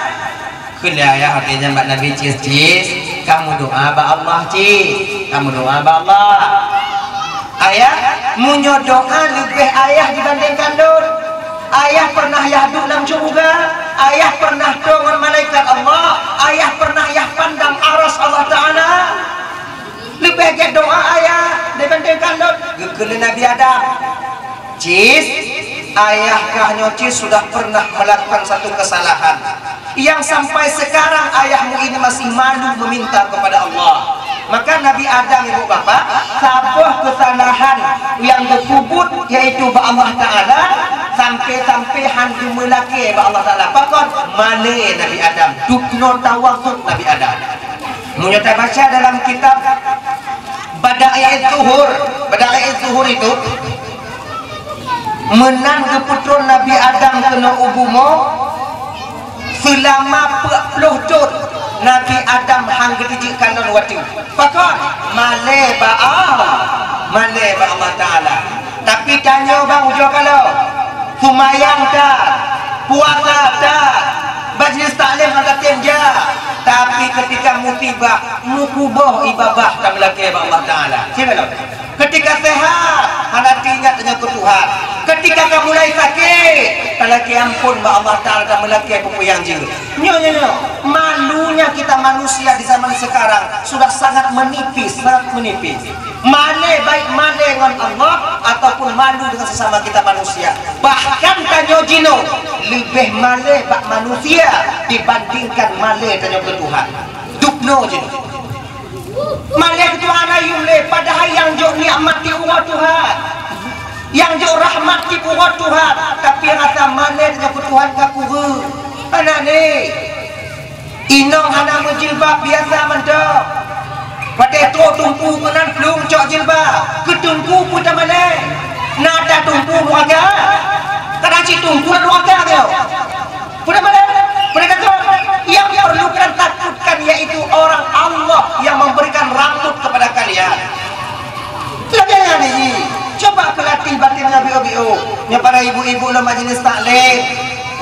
kena ayah artinya mbak Nabi Cis, kamu doa ba Allah Cis, kamu doa ba Allah ayah munyo doa lebih ayah dibandingkan dor. Ayah pernah yahdu dalam surga, ayah pernah dengan malaikat Allah, ayah pernah yah pandang aras Allah Ta'ala. Lebih ke doa ayah dibandingkan dor. Kena Nabi Adam Cis, ayah Cis sudah pernah melakukan satu kesalahan yang sampai sekarang ayahmu ini masih malu meminta kepada Allah. Maka Nabi Adam ibu bapak sabuh kesalahan yang disebut yaitu ba Allah Ta'ala sampai hantu melaki ba Allah Ta'ala pakon male Nabi Adam dukno tawassut Nabi Adam. Munyata baca dalam kitab Bada'il Zuhur itu menang keputron Nabi Adam kena ubumo selama 40 tahun Nabi Adam hang gedijik kanan wati pakon male ba Allah Ta'ala. Tapi tanya bang ujo kalau sumayang tak puasa tak majlis taklim ada tenja, tapi ketika musibah mukuboh ibadah tak lagi ba Allah Ta'ala. Siapa ketika sehat hati ingat dengan Tuhan. Ketika kamu mulai sakit talaki ampun ba Allah Ta'ala kamu lagi pupuyang jiwa. Nyo malunya kita manusia di zaman sekarang sudah sangat menipis. Mane baik mane dengan Allah ataupun malu dengan sesama kita manusia. Bahkan tanyo jino lebih male bak manusia dibandingkan male tanyo ke Tuhan. Dukno jino male ke Tuhan ayum le padahal yang jo nikmati umat Tuhan, yang jo rahmati umat Tuhan, tapi rasa male tanyo ke Tuhan kakuru anak ni inong hana menjilbab biasa mentok. Pada tu tumpu kenan belum cok jilbab, ketumpu putar mana? Nada tumpu warga, keraci tumpu warga dia. Putar mana? Mereka tu yang perlukan takutkan yaitu orang Allah yang memberikan rambut kepada kalian. Pelajaran ini, coba pelatih batin Nabi Obiu, para ibu-ibu dalam majlis taklim.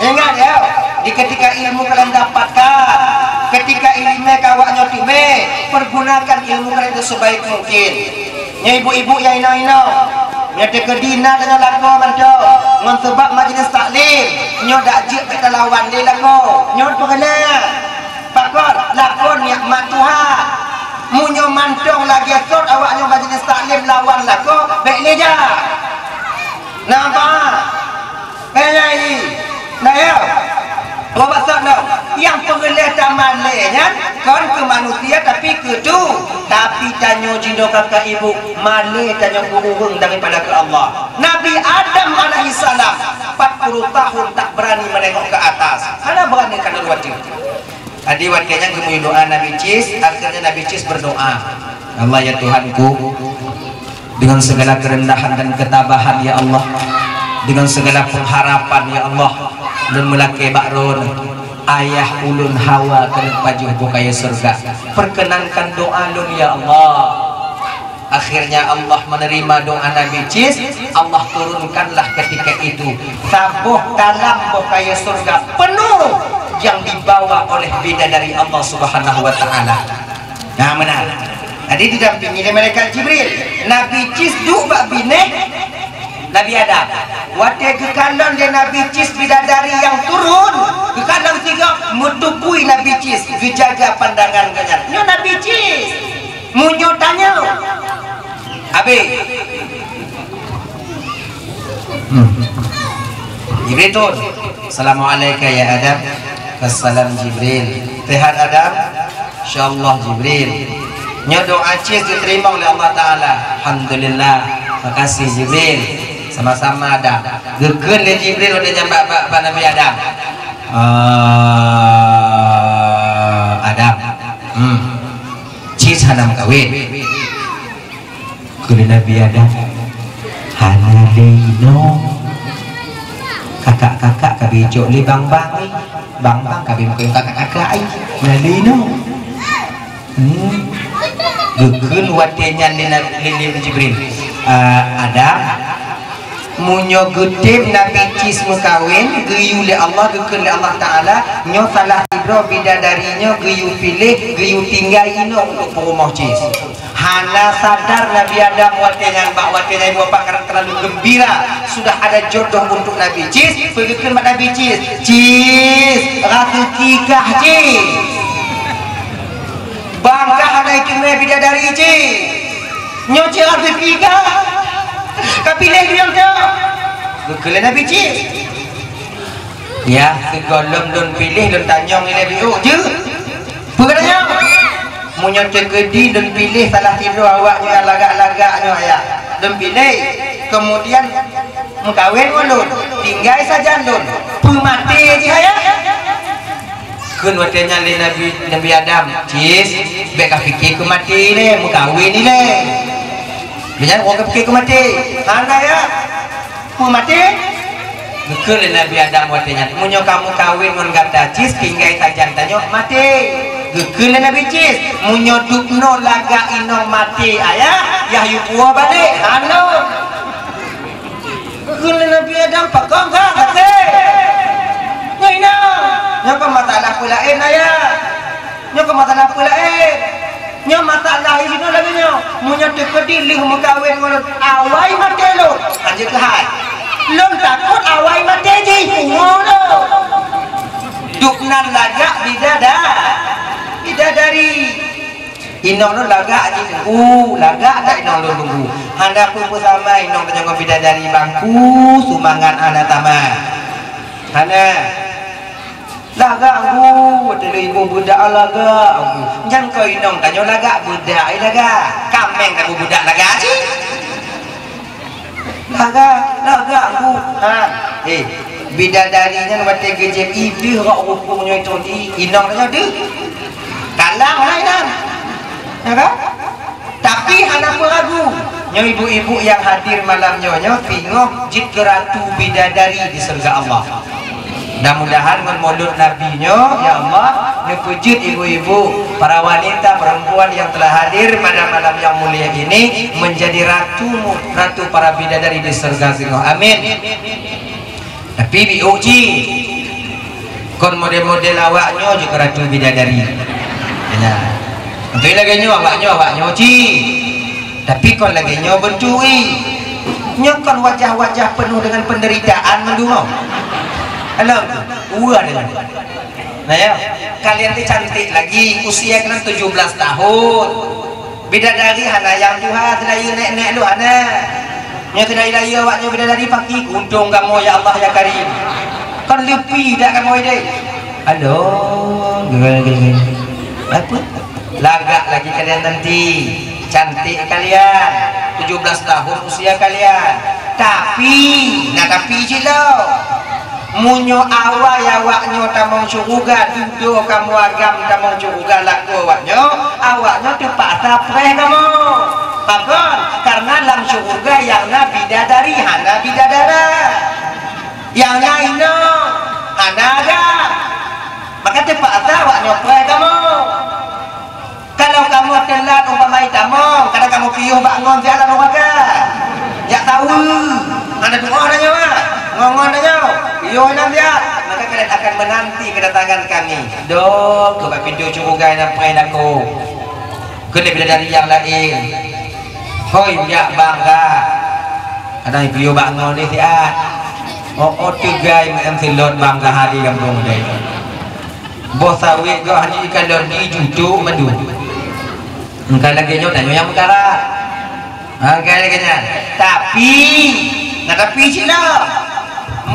Ingat ya, di ketika ilmu kalian dapatkan, ketika ilmu kawaknya tume, pergunakan ilmu kalian itu sebaik mungkin. nya ibu-ibu yang ino-ino nya kedina dengan lagu manto ngan sebab majlis taklim nya dak jik dak lawan ni lagu nya pernah pakor lakon nikmat Tuhan munyo mantong lagi sot awaknya majlis taklim lawan lagu baik leja nampak kayai nah ya bapak sana yang pengelih tamalenya kan ke manusia tapi ke tu tapi tanya jino kakak ibu malih tanya urung daripada ke Allah. Nabi Adam alaihissalam 40 tahun tak berani menengok ke atas. Mana berani kan wajib tadi wakilnya kemudian doa Nabi Cis, akhirnya Nabi Cis berdoa, Allah ya Tuhanku, dengan segala kerendahan dan ketabahan ya Allah, dengan segala pengharapan ya Allah, dan melakai bakrun ayah ulun Hawa ke pajuh bukaya surga, perkenankan doa lun ya Allah. Akhirnya Allah menerima doa Nabi Cis, Allah turunkanlah ketika itu sabuh dalam bukaya surga penuh yang dibawa oleh bidadari Allah Subhanahu wa taala. Nah, benar. Tadi didampingi oleh malaikat Jibril. Nabi Cis duk bak bine Nabi Adam. Wate kekandang dia Nabi Cis bidadari yang turun. Kekandang tiga mutukui Nabi Cis, dijaga pandangan kanya. Nyo Nabi Cis. Munyo tanya. Abi. Jibril turun. Assalamualaikum ya Adam. Assalam Jibril. Sehat Adam? Insyaallah Jibril. Nyo doa Cis diterima oleh Allah Taala. Alhamdulillah. Makasih Jibril. Sama-sama Adam. Gekeun le Jibril udah nyambak Pak Nabi Adam. Adam. Cis hanam kawin. Kuli Nabi Adam. Hanalino. Kakak-kakak kabi cok li bang-bang. Bang-bang kabi mungkin kakak-kakak ai. Nalino. Gekeun watenya li Jibril. Adam munyo gedem Nabi Cis mukawin geyu le Allah gekeun le Allah Taala nyo salah ibro bidadarinya geyu pilih geyu tinggaino untuk rumah Cis. Hana sadar Nabi Adam watenya mbak watenya ibu bapak karena terlalu gembira sudah ada jodoh untuk Nabi Cis. Pergikan mak Nabi Cis, Cis ratu tikah Cis bangga ada ikimnya bidadari Cis nyo ratu tikah kapilih dia tu kekele Nabi Cis ya segolong lun pilih lun tanyong ile biu je perkatanya munyo cegedi lun pilih salah tidur awaknya lagak-lagaknya ayah lun pilih kemudian mengkawin lun tinggal saja lun pemati je ayah kun watenya le Nabi Adam Cis beka fikir ke mati le mengkawin ni le jangan orang fikir ke mati. Anda ya mau mati? Betul Nabi Adam watenya. Munyo kamu kawin mun gata Cis tinggal saja tanya mati. Betul Nabi Cis. Munyo dukno laga ino mati ayah. Yahyu puah balik. Halo. Betul Nabi Adam pakong kah kate. Nyoina. Nyoka masalah pula ayah. Nyoka masalah pula nya masalah ini lagi nya munya tekediling mengkawin ngurut awai mati lo anjir kehat lom takut awai mati je ngono duknan lagak bidadari inong lo lagak aja lagak tak inong lo tunggu handa pun bersama inong tanya bidadari bangku sumbangan anak taman hana laga aku dari ibu budak laga aku jangan kau inong tanya laga budak laga kameng kamu budak laga sih laga aku bidadarinya mati gejek ibu kau hukumnya itu di inong tanya di kalang lain ya kan tapi anak peragu nyo ibu-ibu yang hadir malamnya nyo pingoh jid keratu bidadari di surga Allah. Mudah-mudahan menmolud nabinya ya Allah nepujud ibu-ibu para wanita perempuan yang telah hadir pada malam yang mulia ini menjadi ratu para bidadari di surga Allah. Amin. Tapi diuji kon model-model awaknya juga ratu bidadari. Nah, untuk lagi awaknya uji Tapi kon lagi nyo bercui, nyokon wajah-wajah penuh dengan penderitaan mendungau. Halo, dengan. Nah ya, kalian tuh cantik lagi, usia kalian 17 tahun. Bidadari hana yang Tuhan tidak nek-nek lu hana. Nya tidak ilaya awaknya bidadari pagi untung kamu ya Allah ya Karim. Kon lebih dak kamu ini. Halo, gini. Apa? Lagak lagi kalian nanti. Cantik kalian, 17 tahun usia kalian. Tapi cilo munyo awal ya awaknyo tamong syuruga dudo kamu agam tamong syuruga laku awaknyo terpaksa preh kamu Pakon, karena dalam syuruga yang bidadari hana bidadara yang ino hana ada, maka terpaksa awaknyo preh kamu. Kalau kamu telat umpamai tamong, karena kamu piuh bangun jalan warga, ya tahu, ada doa nanya mah, ngongon nanya, piuh nanti maka kalian akan menanti kedatangan kami. Dok, coba pintu cukup yang pernah aku, kena beda dari yang lain. Hoi, ya bangga, ada piuh bangun ni tiap, oh tiga yang silot bangga hari kampung deh. Bos sawit kau hari kalau ni cucu madu. Engkau lagi nyonya yang mengkara, engkau lagi nya. Tapi cina,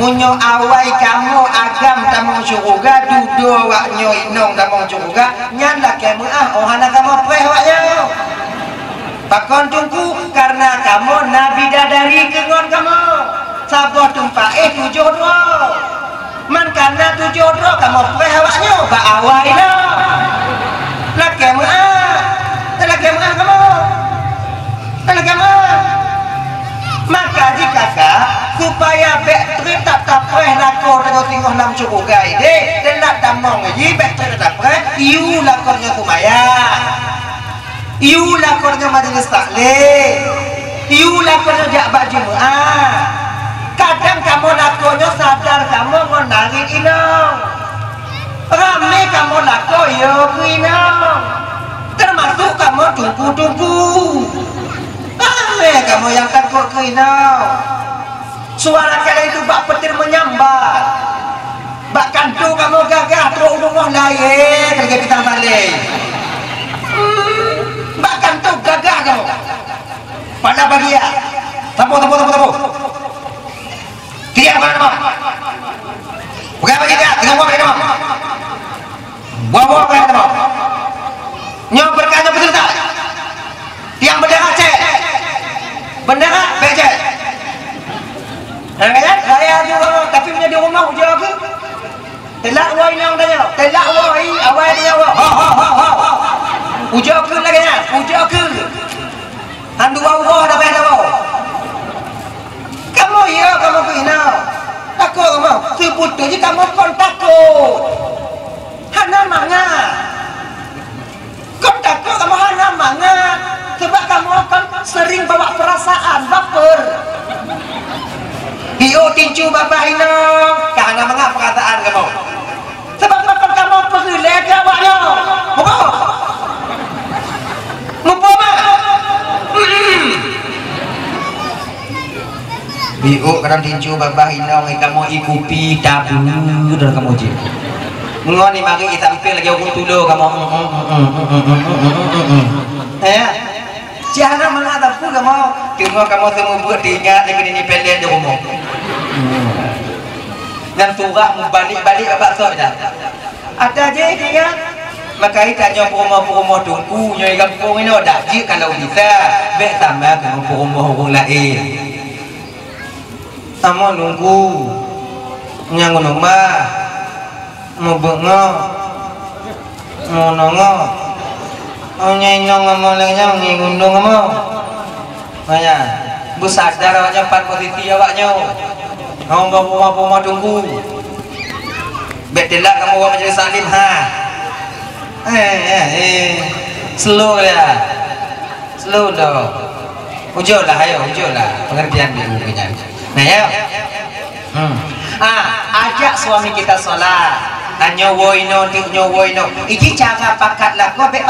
munyo awai kamu agam tamong syuruga, dudo waknyo inong tamong syuruga, nyanda kamu ohana kamu preh waknyo. Pakon tungku karena kamu nabi dadari kengon kamu, saboh tumpah tujodoh. Man karena tujodoh kamu preh waknyo, ba awai lo. Lah kamu kamu maka jika supaya bakteri tak preh lakor tengok nam cukup gai deh dan nak damong ji bakteri tak preh iu lakornya kumaya iu lakornya majelis taklim iu lakornya jakbak jemaah. Kadang kamu lakornya sadar kamu ngonangin inong rame kamu lakor yo ku inong termasuk kamu tunggu kamu yang takut ke inau suara kalian itu bak petir menyambar bak kantu kamu gagah terus rumah lain kerja kita balik bak kantu gagah kamu pada bagia tapu tidak apa bukan bagia dengan buah bagia buah bagia nyok berkanya betul tak tiang bendera cek bendera becek saya juga tapi punya di rumah ujian aku telak woi nang tanya telak woi awal dia ujian aku lagi nya ujian aku handu awal dah pada awal kamu ya kamu kena takut kamu sebetulnya kamu kon takut hana manga kon takut kamu hana manga sebab kamu akan sering bawa perasaan baper dio tinju babah ino karena mengapa perkataan kamu sebab bapak kamu pergi lega awaknya mupo dio kadang tinju babah ino kamu ikupi tabu dan kamu je ngoni mari kita tampil lagi hukum tulu kamu jangan mengatakan kamu tengok kamu semua buat diingat lagi ini pendek di rumah dan surah balik-balik abak saja ada je dia maka tanya rumah-rumah tunggu nyai kampung ini ada je kalau bisa baik sama ke rumah orang lain sama nunggu yang rumah mau bengok mau nongok nyong ngomongnya ngundung ngomong banyak bu sadar awaknya 4 posisi awaknya ngomong rumah tunggu betelak kamu bawa majelis salim slow ya slow dong ujul lah ayo ujul lah pengertian dulu nah ya ajak suami kita sholat nyowoino iki cara pakat lah kau bek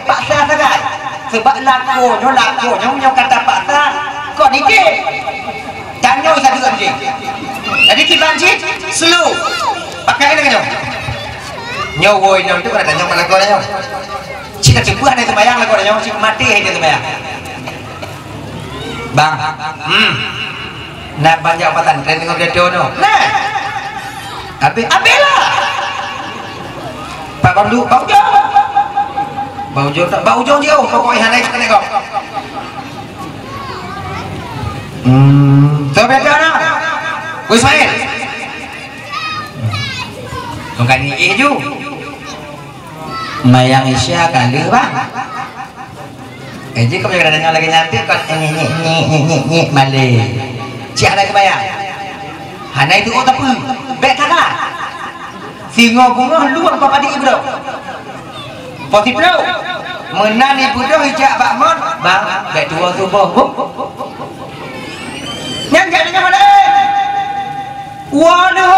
paksa sagai sebab lakonyo punya kata patah kau dikit tanya satu anjing jadi kita anjing slow pakai ini kan nyo woi nyo itu ada nyo mana kau nyo cika cepuh ada sembayang lah kau nyo cika mati ada sembayang bang nak banyak patan keren dengan dia no nah abela Pak Bandu bau jo jauh pokoknya hanai kena kau coba cara Ismail bukan ini ju mayang isya kali bang jadi kamu yang ada lagi nanti kan ini male cik ada kebayang hanai itu otak pun baik kakak singo bunga luar kau adik ibu dong poti bro menani ibu dong hijak bakmon bang baik dua tubuh yang jadinya mana waduh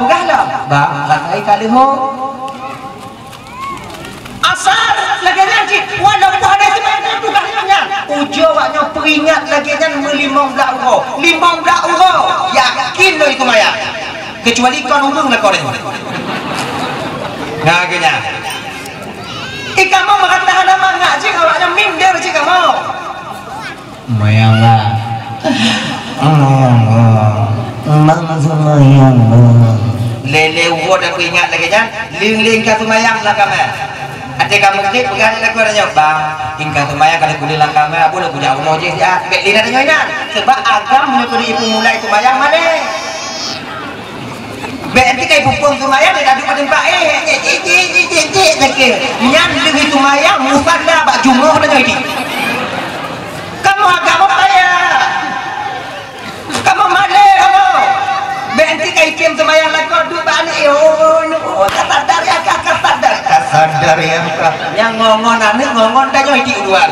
pegahlah bang kakak kali ho asal lagi ngaji walau ada sebenarnya pegahnya ujo waknya peringat lagi kan melimong dak uro yakin lo itu maya kecuali kau umum lah kau ni nah gini kamu makan tahan nama ngaji awaknya minder sih kamu mayanglah lele uwo dan ingat lagi kan ling katu mayang lah kamu ada kamu ni pegang lagu ada bang hingga tumayang kalau kulit lang kamu abu nak punya umur je ya betlina ada nyonya sebab agam menyuruh ibu mulai tumayang mana berarti kayak pupung tumayang dia aduk pada tempat nakir nyan lebih tumayang musada bak jumuh dah jadi kamu agama payah kamu mana kamu berarti kayak kim tumayang lah kau duk balik sadar ya kakak sadar ya yang ngongon dah jadi duluan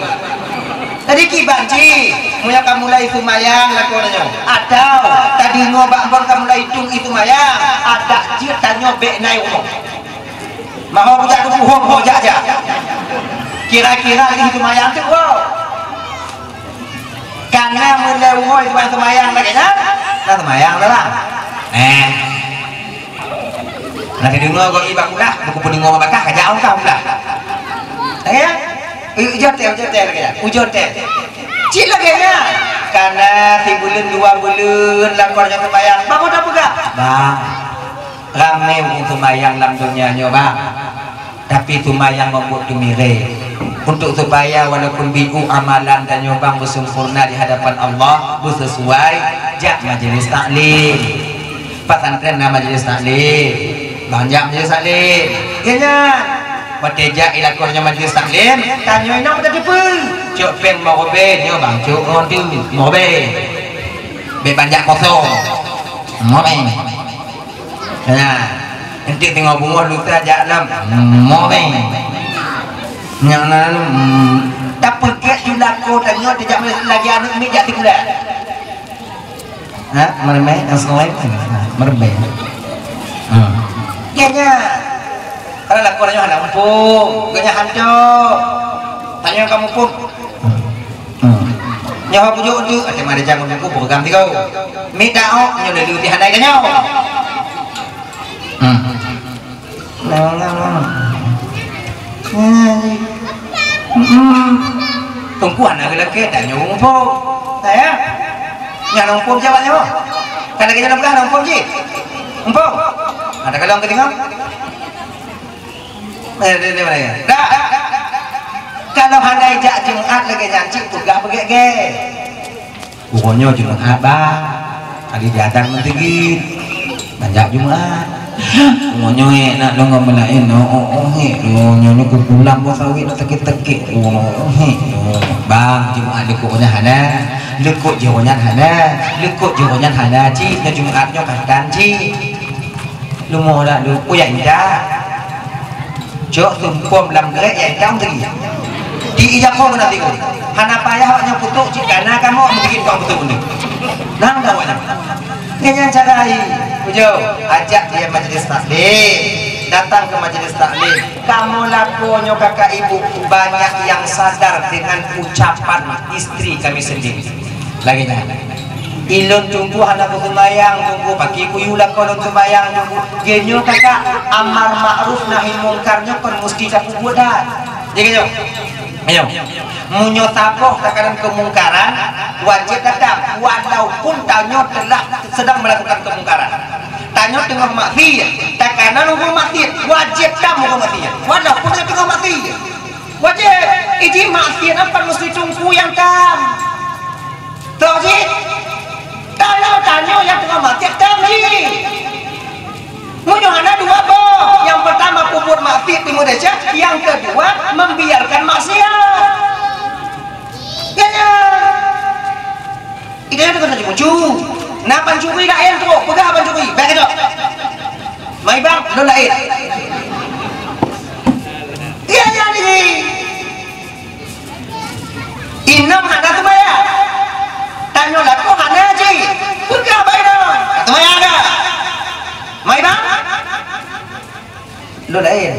tadi kibanci punya kamu mulai tumayang lah kau nanya atau tadi ngobak kamu mulai hitung itu mayang ada je tanya bek naik umum mau punya aku ho aja kira-kira itu mayang tu wow karena mulai umum itu mayang lagi kan nah mayang lah nanti dengar kau ibak udah buku pun ngomong bakah jauh kau udah ya ujar teh cik lagi ya karena 3 bulan 2 bulan lakornya terbayang bang udah pegah bang rame untuk mayang dalam dunia bang tapi itu mayang membuat dimire untuk supaya walaupun biu amalan dan nyobang bersempurna di hadapan Allah bersesuai jak majelis taklim pesantren nama majelis taklim banyak majelis taklim ya Patejak ilakornya majelis taklim tanya nak pada tipu cok pen mau be nyo bang cok on tu mau be banyak kosong mau be nah nanti tengok bunga lu aja lam mau be yang nan tak pergi julako tanya tidak lagi anu mi jak tikla ha meremeh asalain meremeh kayaknya kalau lakukannya ada umpuk, gaknya hancur. Tanya kamu pun. Nyawa pujuk tu, ada mana jangan buku program tiga. Minta nyo dari di handai nyo. Tungkuan nak lagi dah nyo umpuk. Saya, nyala umpuk jawab nyo. Kalau kita nak belah umpuk je. Umpuk. Ada kalau kita tengok. Kalau handai jak Jumat lagi nyancik pegah begege pokoknya Jumat bang kali datang mentinggi banyak Jumat pokoknya nak lo ngomelain nyonya kukulam mau sawit nak tekik-tekik bang Jumat lekuknya hana lekuk jawanya hana ci na Jumatnya kahkan ci lu mau dah lu punya indah cok tumpom lam gerak yang kau tadi di ijak kau nanti kau hana payah awaknya putuk cik karena kamu bikin kau putuk ini nang awaknya kayaknya cara ujo ajak dia majelis taklim datang ke majelis taklim. Kamu lakonyo kakak ibu, banyak yang sadar dengan ucapan istri kami sendiri. Lagi ilun tunggu anak kumayang tunggu pagi kuyula kolon kumayang tunggu genyo kakak amar ma'ruf nahi mungkarnya kon mesti cakup budak. Jadi ayo munyo tapoh takaran kemungkaran wajib tetap walaupun tanyo telah sedang melakukan kemungkaran. Tanyo tengah maksiat, takanan hukum maksiat wajib kamu hukum maksiat. Walaupun tengah maksiat wajib. Iji maksiat apa mesti tunggu yang kam. Tahu sih? Kalau tanyo yang tengah maksiat kami. Munyo ada dua boh. Yang pertama kubur maksiat di Indonesia, yang kedua membiarkan maksiat. Gaya. Ide itu kan tadi muncul. Nah pancuri dah air tu, pegang pancuri. Baik tu. Mai bang, don air. Iya ya ni. Inam ada tu maya. Tanyo lah tu hana je. Pegang baik tu. Tu maya ada. Mai bang. Don air.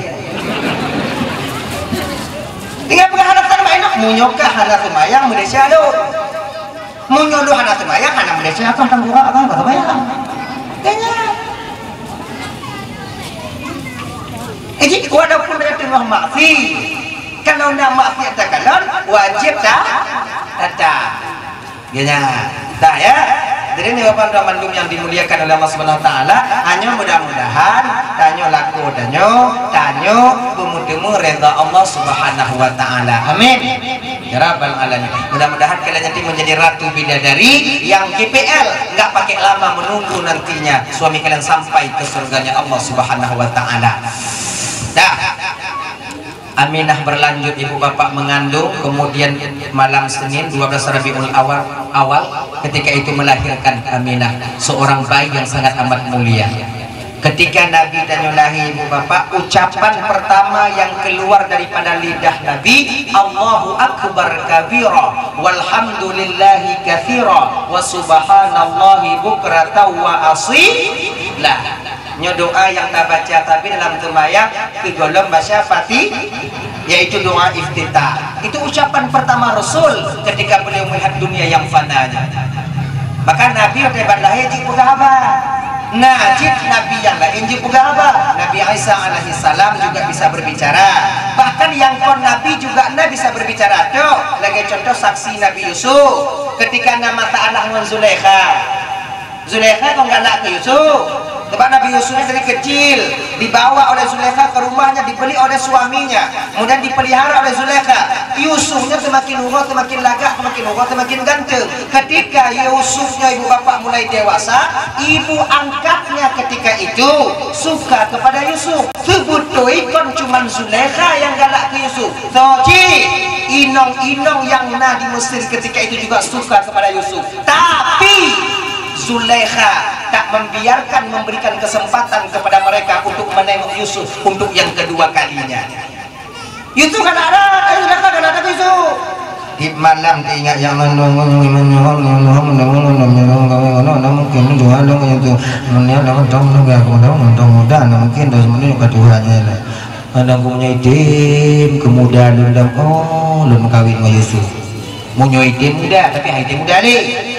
Tinggal pegang hana tu maya. Munyokah hana tu maya Malaysia tu. Munyolo hana sembahyang hana Malaysia akan tanggura akan kata bayang kayaknya jadi walaupun dia tengah maksiat kalau nak maksiat takalan wajib tak datang kayaknya dah ya. Jadi ini bapak dan mandum yang dimuliakan oleh Allah Subhanahu Wa Taala, hanya mudah-mudahan tanyo laku tanyo bertemu reda Allah Subhanahu Wa Taala. Amin. Ya Rabbal Alamin. Mudah-mudahan kalian nanti menjadi ratu bidadari yang GPL, nggak pakai lama menunggu nantinya suami kalian sampai ke surganya Allah Subhanahu Wa Taala. Dah. Aminah berlanjut ibu bapak mengandung, kemudian malam Senin 12 Rabiul awal ketika itu melahirkan Aminah, seorang bayi yang sangat amat mulia. Ketika Nabi tanyolahi ibu bapak, ucapan pertama yang keluar daripada lidah Nabi, Allahu Akbar kabira walhamdulillahi katsira wa subhanallahi bukratan wa asila. Doa yang tak baca tapi dalam sembahyang kegolong baca Fatih, yaitu doa iftitah. Itu ucapan pertama Rasul ketika beliau melihat dunia yang fananya. Maka Nabi hebat lahir di Pugaba. Najib Nabi yang lain di Pugaba. Nabi Isa alaihi salam juga bisa berbicara. Bahkan yang kon Nabi juga Nabi bisa berbicara. Tuh, lagi contoh saksi Nabi Yusuf ketika nama ta'ala Zulaikha. Zulaikha kok nggak nak ke Yusuf. Sebab Nabi Yusuf dari kecil dibawa oleh Zulaikha ke rumahnya, dibeli oleh suaminya, kemudian dipelihara oleh Zulaikha. Yusufnya semakin umur semakin lagak, semakin umur semakin ganteng. Ketika Yusufnya ibu bapak mulai dewasa, ibu angkatnya ketika itu suka kepada Yusuf. Sebutui kon cuman Zulaikha yang galak ke Yusuf. Soji inong-inong yang nah di Mesir ketika itu juga suka kepada Yusuf. Tapi Zulaikha tak membiarkan memberikan kesempatan kepada mereka untuk menengok Yusuf untuk yang kedua kalinya. Yusuf kan ada, Zulaikha kan ada Yusuf. Di malam ingat yang mungkin jual dong itu menanya dong mungkin dos menit keduanya lah. Ada punya ide kemudahan dan belum kawin sama Yusuf. Punya ide muda tapi ide muda nih.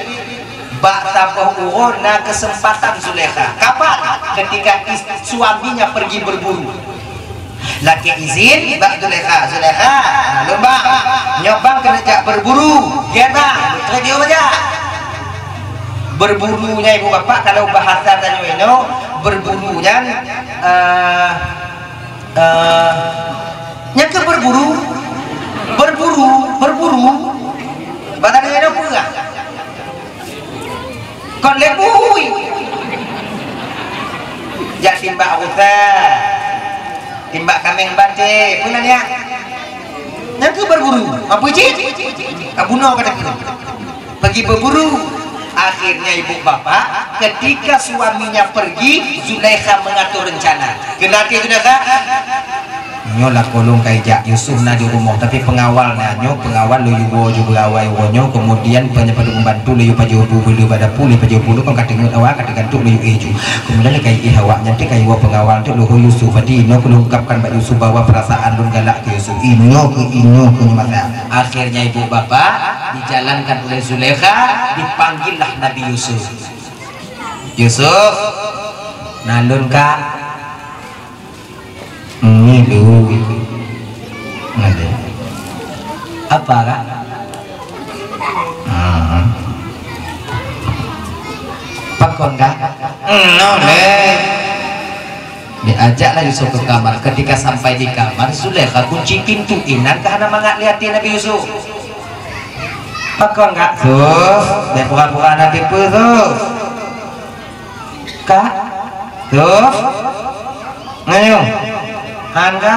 Bak tapoh urona kesempatan Zulaikha. Kapan? Ketika suaminya pergi berburu. Laki izin bak Zulaikha. Zulaikha, lomba nyobang kena berburu. Ya bang, terjadi aja. Berburunya ibu bapak kalau bahasa Tanyo berburunya nyake berburu. Badannya ada pula. Kon lebui jak timbak utah timbak kameng bate punanya yang ke berburu apa cik abuno kata kita pergi berburu. Akhirnya ibu bapak ketika suaminya pergi, Zulaikha mengatur rencana. Kenapa Zulaikha? nyo lah kolong kaijak Yusuf na di rumah, tapi pengawal nyo pengawal lu yubo juga awai wonyo, kemudian penyepadu membantu lu paju bulu pada puli paju bulu kan kadang awak kadang tu lu eju, kemudian kai ihawak nanti kai wa pengawal tu lu Yusuf tadi no kelungkapkan Mbak Yusuf bawa perasaan lu galak ke Yusuf ino ke mata. Akhirnya ibu bapak dijalankan oleh Zulaikha, dipanggillah Nabi Yusuf. Yusuf nalun kak ini lu ngade apa kak pakon kak no deh diajaklah Yusuf ke kamar. Ketika sampai di kamar Zulaikha kunci pintu inan karena mangat lihatin Nabi Yusuf. Pakon kak tuh dia pura-pura nanti tuh kak tuh ngayong Anda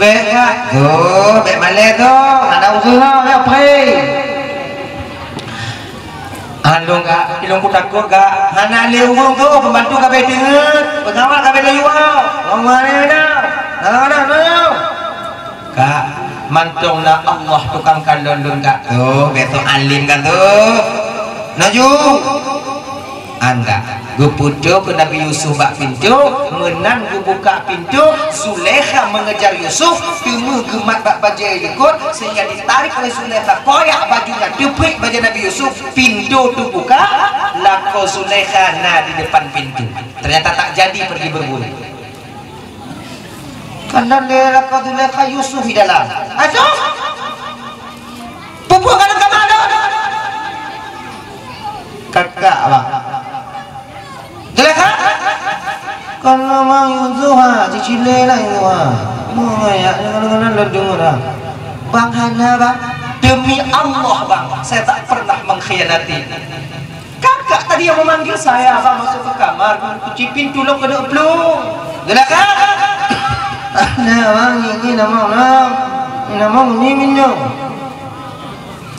beka tuh bek male tuh ada usaha ya pre andong kak ilung takut kak hana leung tuh pembantu kak denget pengawal kak yuwa ngomongnya dah kak mantong na Allah tukang kalondon kak tuh beto alim kan tuh naju anda gue pucuk ke Nabi Yusuf bak pintu menang gue buka pintu Zulaikha mengejar Yusuf temu gemat bak baju ikut sehingga ditarik oleh Zulaikha koyak bajunya depik baju Nabi Yusuf pintu tu buka lako Zulaikha nah di depan pintu ternyata tak jadi pergi berburu karena lako Zulaikha Yusuf di dalam aduh pupuk kan kemana kakak bang Zulaikha kalau mau Yusuf cicile lah itu mau ya jangan ledung dah bang Hana bang demi Allah bang saya tak pernah mengkhianati kakak tadi yang memanggil saya bang masuk ke kamar kunci pintu lo kena belum Zulaikha nah bang ini nama ini minum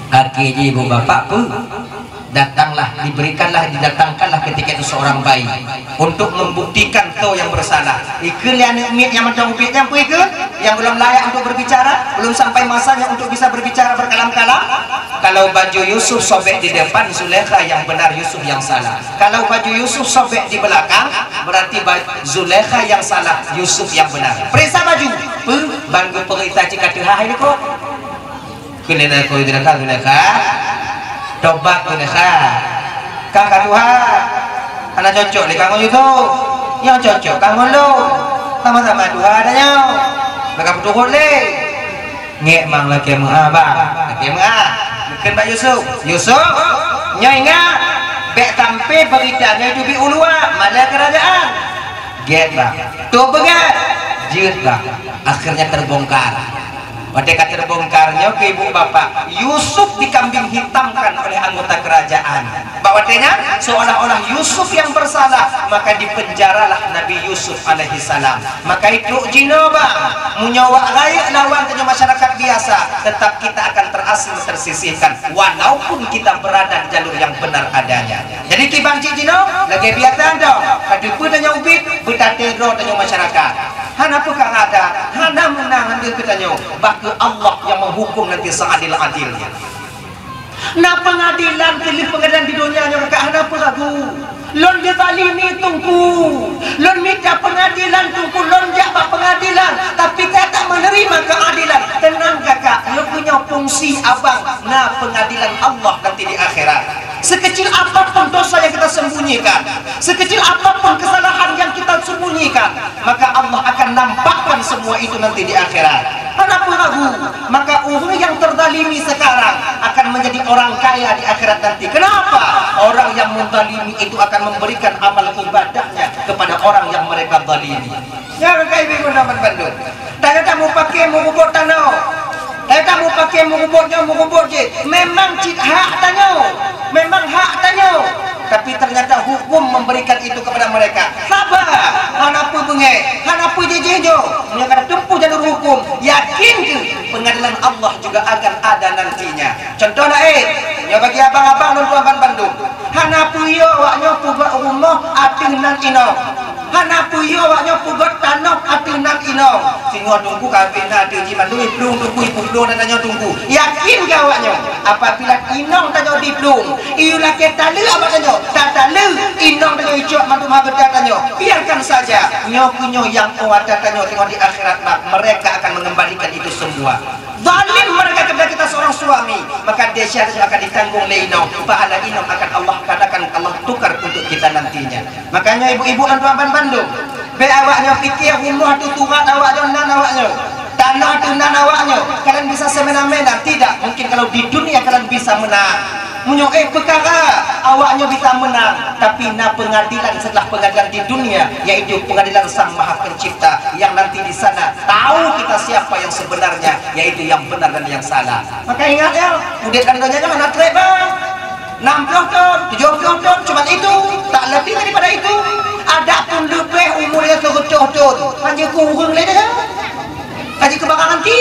akhirnya ibu bapak pun datanglah didatangkanlah ketika itu seorang bayi untuk membuktikan tu yang bersalah ikut yang macam upik yang yang belum layak untuk berbicara, belum sampai masanya untuk bisa berbicara berkalam-kalam. Kalau baju Yusuf sobek di depan Zulaikha yang benar, Yusuf yang salah. Kalau baju Yusuf sobek di belakang berarti Zulaikha yang salah, Yusuf yang benar. Periksa baju banggu perintah jika terhah ini kok kena kau Zulaikha tobat tu dah kakak Tuhan anak cocok di kangon itu yang cocok kangon lo sama-sama Tuhan adanya mereka betul boleh ngek mang lagi mengabang lagi mungkin Pak Yusuf nyoingat bek tampe beritanya itu bi ulua malah kerajaan get bang tuh begat jut bang akhirnya terbongkar. Ketika terbongkarnya ke ibu bapak Yusuf dikambing hitamkan oleh anggota kerajaan bahwatenya seolah-olah Yusuf yang bersalah, maka dipenjaralah Nabi Yusuf alaihi salam. Maka itu jinoba munyawa layak lawan dengan masyarakat biasa, tetap kita akan terasing tersisihkan walaupun kita berada di jalur yang benar adanya. Jadi kibanci jino lagi biasa dong kadipu tanya ubit betate ro tanya masyarakat hana pukang ada hana menang ambil ketanya bahkan Allah yang menghukum nanti seadil-adilnya. Nah pengadilan pilih pengadilan di dunia nya kakak hana pun ragu lon dizalimi tungku lon minta pengadilan tungku lon jabak pengadilan tapi saya tak menerima keadilan. Tenang kakak, lo punya fungsi abang nah pengadilan Allah nanti di akhirat. Sekecil apapun dosa yang kita sembunyikan, sekecil apapun kesalahan yang kita sembunyikan, maka Allah akan nampakkan semua itu nanti di akhirat. Kenapa ragu? Maka orang yang terzalimi sekarang akan menjadi orang kaya di akhirat nanti. Kenapa? Orang yang menzalimi itu akan memberikan amal ibadahnya kepada orang yang mereka zalimi. Ya kakak ibu dapat Bandung. Tanya tak mau pakai mau bubur tanah. Tak mau pakai mengubur je. Memang hak tanya. Memang hak tanya. Tapi ternyata hukum memberikan itu kepada mereka. Sabar. Hanapa bengek? Hanapa jejejo? Mereka kena tempuh jalur hukum. Yakin ke pengadilan Allah juga akan ada nantinya. Contoh lain. Ya bagi abang-abang dan tuan Bandung. Hanapa yo waknya pugat rumah ating nan ino. Hanapa yo waknya pugat anak atunan inong singo tunggu kawin ada jiman duit belum tunggu ibu belum dan tanya tunggu yakin gawaknya apabila inong tanya di belum iulah kita lu apa tanya tak lu inong tanya icok mantu magedah tanya biarkan saja nyokunyo yang ada tanya tengok di akhirat mereka akan mengembalikan itu semua. Zalim mereka kepada kita seorang suami, maka dia akan ditanggung oleh inong. Pahala inong akan Allah katakan Allah tukar untuk kita nantinya. Makanya ibu-ibu dan tuan Bandung, be awaknya fikir rumah tu turat awaknya nan awaknya, tanah tu nan awaknya. Kalian bisa semena-mena? Tidak. Mungkin kalau di dunia kalian bisa menang. Perkara awaknya bisa menang, tapi pengadilan setelah pengadilan di dunia, yaitu pengadilan Sang Maha Pencipta, yang nanti di sana tahu kita siapa yang sebenarnya, yaitu yang benar dan yang salah. Maka ingat ya, udah kan jangan mana trek bang, 60 ton, 70 ton, cuma itu, tak lebih daripada itu. Adapun lebih umurnya 70 ton, hanya kurang leh, kaji kebakaran nanti.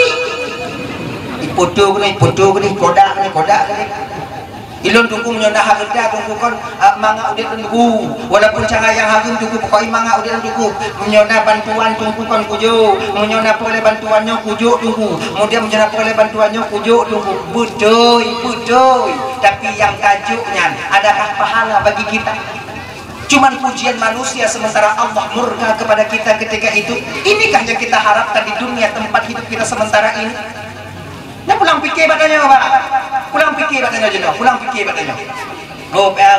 Foto ni, kodak ni. Ilon tunggu menyondah harga tunggu kon manga udah tunggu walaupun cara yang harum tunggu pokoknya manga udah tunggu menyondah bantuan tunggu kon kujo menyondah oleh bantuannya kujo tunggu kemudian menyondah oleh bantuannya kujo tunggu betul tapi yang tajuknya adakah pahala bagi kita? Cuman pujian manusia sementara Allah murka kepada kita ketika itu. Inikah yang kita harapkan di dunia tempat hidup kita sementara ini? Nah pulang fikir batanya Pak. Pulang fikir batanya. Oh PR.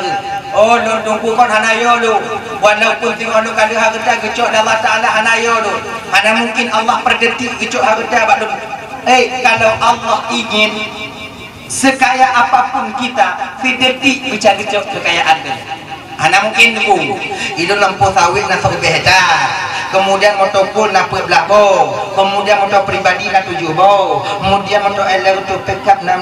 Oh lu tunggu kon hanayo lu. Walaupun tengok lu kada harta gecok Allah Taala hanayo lu. Mana mungkin Allah perdetik gecok harta bak lu. Kalau Allah ingin sekaya apapun kita, sedetik bisa gecok kekayaan dia. Hana mungkin tu. Itu lampu sawit nak berbeda. Kemudian motor pun nak belabo, kemudian motor pribadi nak 7 bo, kemudian motor elektrik pickup 6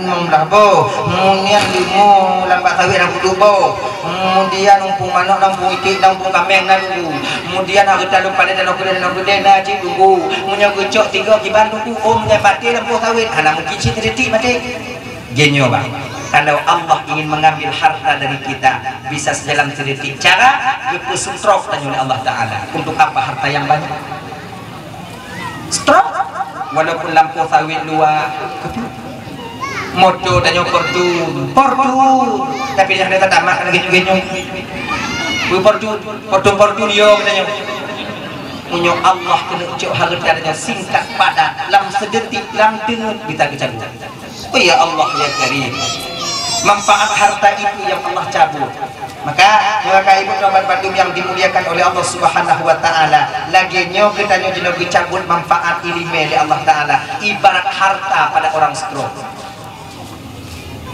bo, kemudian limo lambat sawit nak 2 bo, kemudian umpung manok lampung itik lampung kameng nak dulu, kemudian harta lu pada dan kuda nak cik tunggu, punya gecok 3 kiban tunggu, mati lampu sawit, hana mungkin cik terdetik mati. Genyo bang. Kalau Allah ingin mengambil harta dari kita, bisa sejalan sedetik. Cara stroke tanya oleh Allah Ta'ala. Untuk apa harta yang banyak? Stroke? Walaupun lampu sawit luar, motor tanya portun, tapi dia ada tamak lagi genyo. Portun yo tanya. Punya Allah kena ucap hartanya singkat padat, lam sedetik, lam tengut kita kecabut. Oh ya Allah ya Karim. Manfaat harta itu yang Allah cabut. Maka ibu dan bapak yang dimuliakan oleh Allah Subhanahu wa taala, lagi nyo kita nyo jenenge cabut manfaat ilmu dari Allah Taala, ibarat harta pada orang stroke.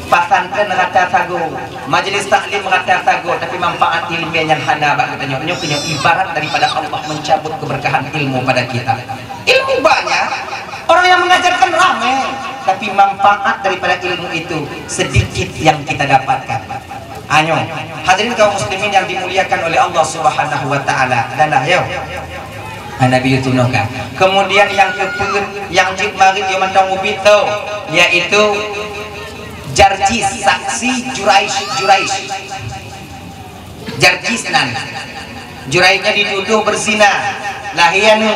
Pasantren rata sago, majelis taklim rata sago, tapi manfaat ilmu yang hana bak kita nyo ibarat daripada Allah mencabut keberkahan ilmu pada kita. Ilmu banyak, orang yang mengajarkan ramai, tapi manfaat daripada ilmu itu sedikit yang kita dapatkan. Anyo, hadirin kaum muslimin yang dimuliakan oleh Allah Subhanahu wa taala. Dan ayo. Nabi Yutunoka. Kemudian yang kepeun yang jik marit yang mentang ubito, yaitu Jarjis saksi Juraish. Jarjisnan. Juraishnya dituduh berzina. Lahianu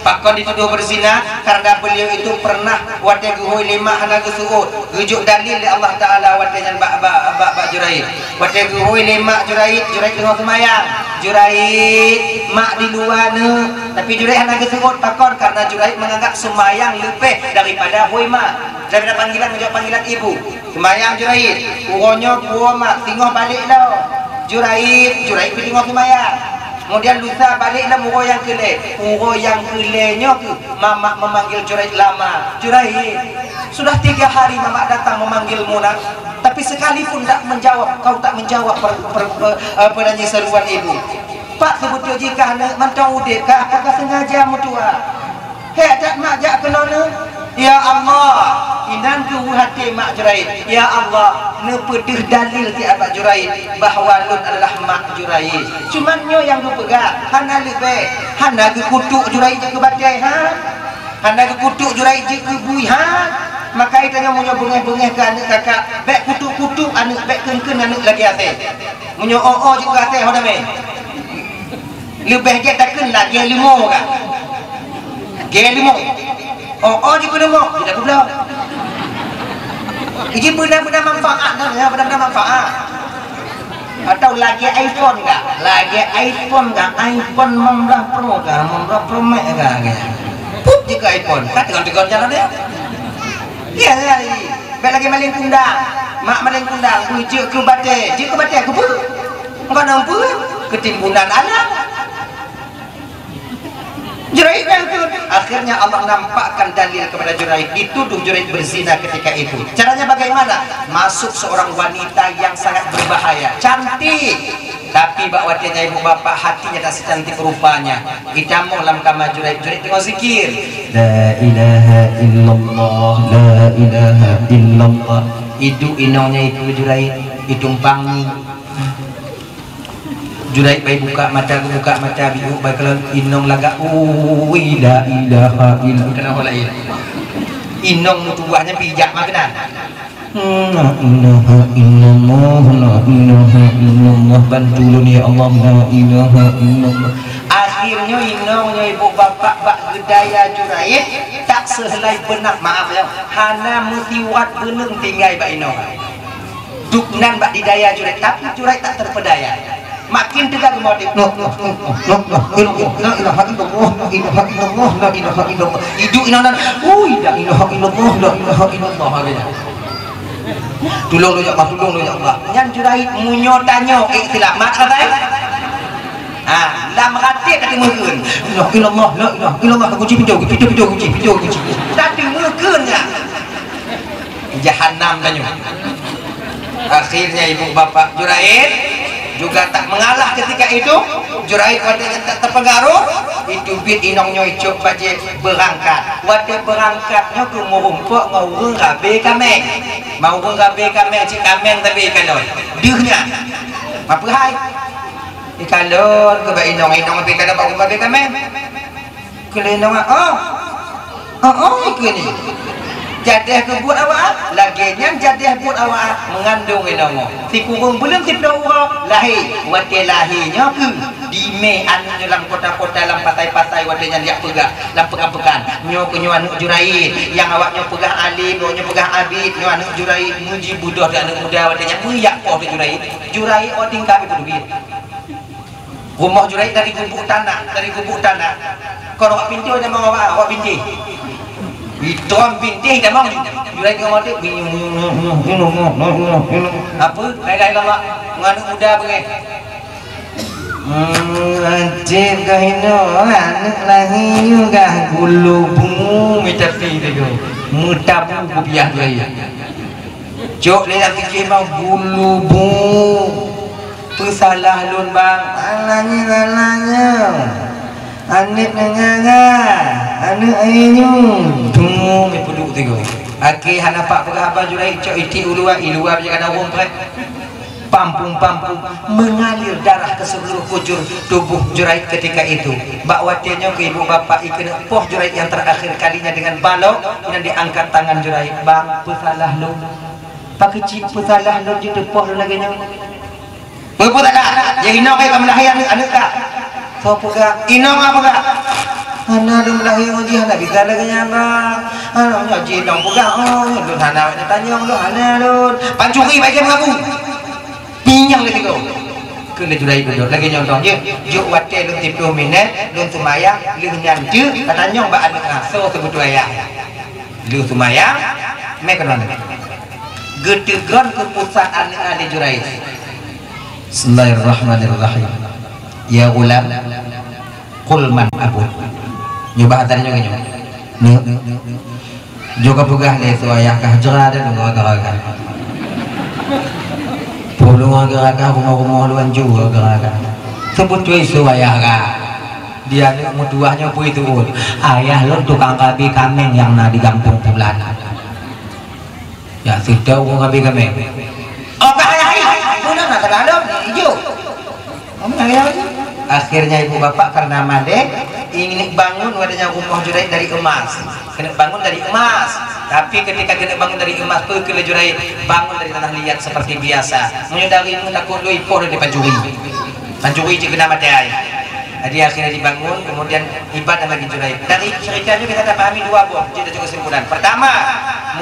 pakon dituduh berzina karena beliau itu pernah wate guhoi 5 anak kesuut. Rujuk dalil dari Allah Taala wate jan bak Juraish. Wate guhoi 5 Juraish tengah semayang. Juraish mak di luar ne, tapi Juraish anak kesuut pakon karena Juraish menganggap semayang lebih daripada hoi mak. Daripada panggilan menjawab panggilan ibu. Semayang Juraish, uronyo gua mak tinggal balik dah. Juraish pergi tengah semayang. Kemudian lusa baliklah muro yang kelenya ke mamak memanggil Juraish lama. Juraish, sudah 3 hari mamak datang memanggil nak, tapi sekalipun tak menjawab, kau tak menjawab penanya seruan ibu. Pak sebut jika mantau udik kah apakah sengaja mutua? Tak mak jak kenona. Ya Allah, inan ke hati mak Juraish. Ya Allah, ne pedih dalil ti abak Juraish bahawa Lut adalah mak Juraish. Cuman nyo yang lu pegang, hana lebih, hana ke kutuk Juraish je ke batai hana ke kutuk Juraish je ke bui maka itanya munyo bengeh-bengeh ke anak kakak, bek kutuk-kutuk anak, bek ken-ken anak lagi ate. Munyo je ke ate hodame. lebih dia tak kena dia limo kan dia limo oh dia limo tidak pula ini benar-benar manfaat ya benar-benar manfaat atau lagi iPhone kan lagi iPhone 15 Pro kan 15 Pro Max kan pup juga iPhone kan tekan-tekan jalan dia iya lagi maling kundang mak maling kundang je ke batik aku pun enggak nampu ketimbunan anak Juraid akhirnya Allah nampakkan dalil kepada Juraid, dituduh Juraid berzina ketika itu. Caranya bagaimana? Masuk seorang wanita yang sangat berbahaya, cantik, tapi bakwatinya ibu bapak hatinya tak secantik rupanya. Itamu dalam kamar Juraid tengah zikir la ilaha illallah la ilaha illallah. Itu inongnya itu Juraid ditumpang Juraid baik buka mata biu baik kalau inong laga la ilaha illallah kenapa lain inong tuahnya pijak makna la ilaha illallah la ilaha illallah bantulun ya Allah la ilaha illallah. Akhirnya inongnya ibu bapak bak gedaya Juraid tak sehelai benak maaf ya hana mutiwat beneng tinggai bak inong duknan bak didaya Juraid tapi Juraid tak terpedaya makin tegak kemudian la ilaha illallah la ilaha illallah hidup inanan la ilaha illallah la ilaha illallah tolong ya Allah yang Juraid munyo tanyo ikhtilaf mak kata lam ratik kata mungkin la ilallah la ilaha illallah kunci pintu tapi mungkinnya jahannam tanyo. Akhirnya ibu bapak Juraid juga tak mengalah ketika itu. Juraid wadanya tak terpengaruh itu bit inongnya icuk baje berangkat wadai berangkatnya ke merumpuk ngurung rabe kameng mau rabe kameng cik kameng tapi kalon dihnya apa hai ikalon ke ba inong tapi kada mau rabe kameng kelenong ikuni jadah ke buat awak laginya jadah buat awak mengandung inongo si kurung belum si daura lahir wate lahirnya ke di me anu dalam kota-kota dalam patai-patai watenya liak pegah dalam pekan-pekan nyo anu Juraid yang awaknya pegah alim nyo pegah abid nyo anu Juraid muji budoh dan anak muda watenya muyak poh Juraid o tingkah itu duit rumah Juraid dari gubuk tanah kalau awak pintu ada mau awak binti itu binti dah mau Juraid ngomong tu apa lain lama anak muda begini Acik kahino anak lagi juga gulubu mitapi tu mutabu kubiah gaya jok lihat fikir mau gulubu pesalah lun bang alanya anik nengaga anak ayu tuh me peduk tigo aki hanapak pegah apa Juraid cok iti ulua jangan awam prek pampung mengalir darah ke seluruh kujur tubuh Juraid ketika itu. Bakwatinya ke ibu bapak ikut poh Juraid yang terakhir kalinya dengan balok yang diangkat tangan Juraid. Bang, pesalah lu. Pakai cip pesalah lu jadi poh lu lagi nya. Betul tak? Yang inong kayak kamu lahir anak kak. So pega inong apa kak? Anak dum lahir uji anak bisa lagi nya bang. Anak uji dong pega. Oh, lu anak tanya lu anak lu. Pancuri baik mengaku. Pinyang lagi tu kena Juraid duduk lagi contohnya juk wate lu 30 minit lu semayang lu nyanju kata nyong ba anak ngaso sebut ayah lu semayang me kena gedegan keputusan anak Juraid. Bismillahirrahmanirrahim. Ya ulam qul man abud nyoba tadi nyong juga pegah le tu ayah kah jera dan ngagaraga pulung agak-agak rumah-rumah luan juga agak-agak sebut cuy suayah kak dia ni mutuahnya pun itu ayah lo tukang kabi kameng yang nak di kampung bulan ya sudah tukang kabi kameng oh ayah mana nak ada hijau akhirnya ibu bapak karena mandek ingin bangun wadahnya rumah Juraid dari emas kena bangun dari emas tapi ketika kena bangun dari emas pun kena Juraid bangun dari tanah liat seperti biasa menyedari takut lu ipoh dari pancuri je kena mati Jadi akhirnya dibangun, kemudian ibadah lagi Juraib. Dari ceritanya kita dapat pahami dua buah cerita kesimpulan. Pertama,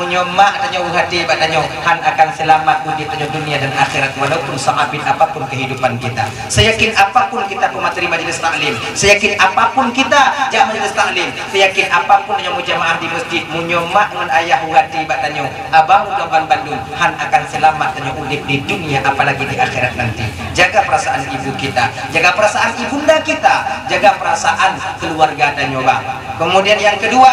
munyomak tanya hati batanya han akan selamat di dunia dan akhirat walaupun seabid apapun kehidupan kita. Seyakin apapun kita pemateri majelis taklim, seyakin apapun kita jak majelis taklim, seyakin apapun yang mujamaah di masjid, munyomak dengan ayah hati batanya abang Tuan Bandung han akan selamat tanya udip di dunia apalagi di akhirat nanti. Jaga perasaan ibu kita, jaga perasaan ibunda kita, jaga perasaan keluarga dan nyoba. Kemudian yang kedua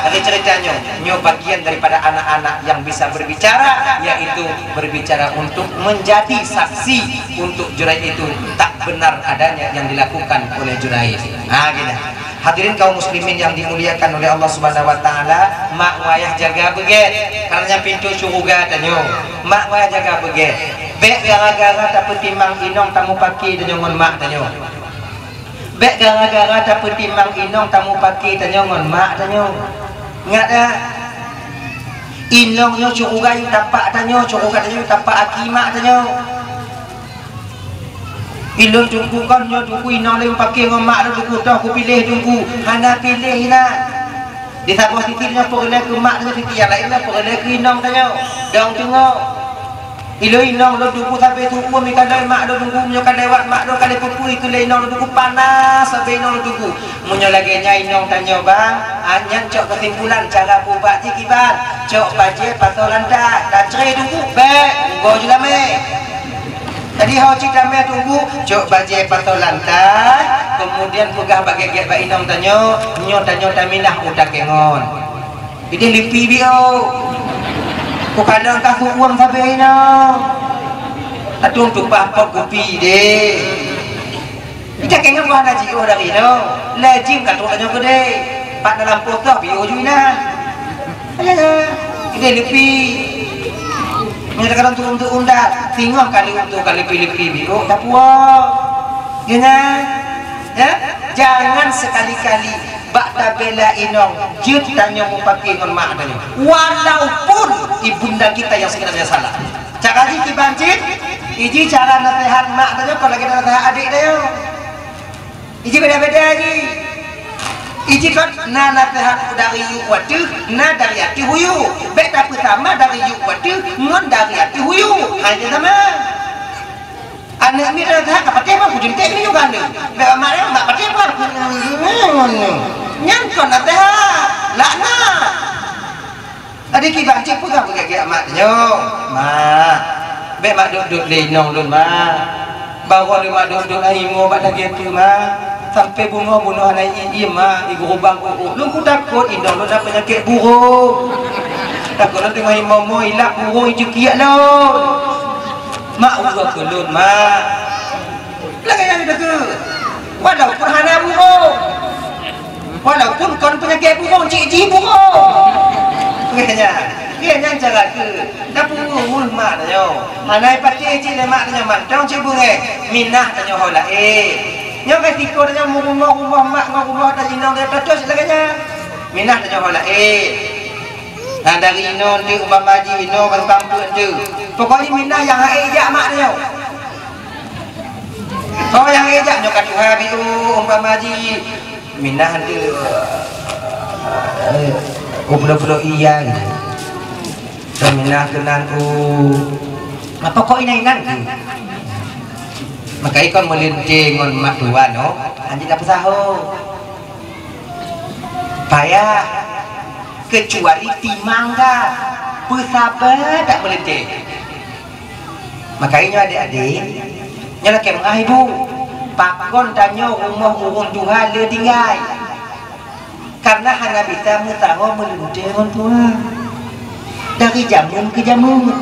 dari ceritanya, nyoba bagian daripada anak-anak yang bisa berbicara, yaitu berbicara untuk menjadi saksi untuk Juraid itu tak benar adanya yang dilakukan oleh Juraid. Nah, gitu. Hadirin kaum muslimin yang dimuliakan oleh Allah Subhanahu wa taala, mak wayah jaga beget karena pintu surga tanyo. Mak wayah jaga beget. Bek gara-gara tak petimang inong tamu paki tanyo ngon mak tanyo. Bek gara-gara tak petimang inong tamu paki tanyo ngon mak tanyo. Ingat dah. Inong yo surga yu tapak tanyo, surga tanyo tapak akimak tanyo. Ilun tunggu kan yo tunggu inong lagi pakai ngomak lu tunggu dah aku pilih tunggu. Hana pilih nak. Di sabah titiknya pergi ke mak dengan titik yang lain lah pergi ke inong tanyo. Daun tengok. Ilo inong lu tunggu sampai tunggu mi kadai mak lu tunggu munyo kadai lewat mak lu kali pupui ke inong lu tunggu panas sampai inong lu tunggu. Munyo lagi nya inong tanyo bang, anyan cok kesimpulan cara bubat jikiban. Cok baje patolan dah. Dah cerai tunggu. Baik, go juga me. Tadi hau cik damai tunggu, cok baje patol lantai, kemudian pegah bagai get bak inong tanyo, nyo tanyo taminah udah kengon. Ini lipi bio, kadang kasih uang sampai inong, atung tumpah pot kopi deh. Kita kengon buah gaji orang inong, lajim katung tanyo gede, pak dalam potah bio juina. Ini lipi. Menyatakan untuk undat, tinggal kali untuk kali pilih-pilih, tak puas, ya? Jangan sekali-kali bakda bela inong, jut tanya mupaki ngon mak tanya, walaupun ibunda kita yang sebenarnya salah. Cara ji bancit, iji cara nasihat mak tanya, kalau kita nasihat adik tanya, iji beda-beda ji. Iji kan na nasihat dari yuk wadu, na dari hati huyu. Beda pertama dari yuk wadu, ngon dari hati huyu. Hanya sama. Anak ni nasihat apa tema kujun tek ni juga ni. Beda mana mak pakai apa? Nyan kon nasihat, lakna. Tadi kita cik pun kan pakai mak nyo, mak. Beda mak duduk lenong lun mak. Bawa ni mak duduk aimo mak dah gitu mak. Sampai bunga-bunga anak ima ibu rubang kuku. Lu ku takut indong lu dah penyakit burung. Takut nanti mahi momo ilak burung itu kiat lu. Mak uga kelun mak. Lagi yang itu tu. Walaupun hana burung. Walaupun kon penyakit burung cik-cik burung. Kayaknya cara ke. Dah burung mak tanyo. Hana pati cik le mak tanyo mantong cik bunga. Minah tanyo hola nyo ketika dia mau rumah mak mau rumah dah inong dia terus laganya minah dia hola nah dari inong di umpam baji inong bang kampung tu pokoknya minah yang ejak mak dia oh yang ejak nyo kadu habi umpam baji minah dia pulau-pulau iya gitu dan minah kenan nah pokoknya inan maka ikon melinting ngon mak tua no anjing tak pesaho payah kecuali timangga pesabar tak melinting makanya adik-adik nyala kemah ibu pakon tanyo rumah urung Tuhan le tinggal karena hanya bisa mutaho melinting ngon tua dari jamun ke jamun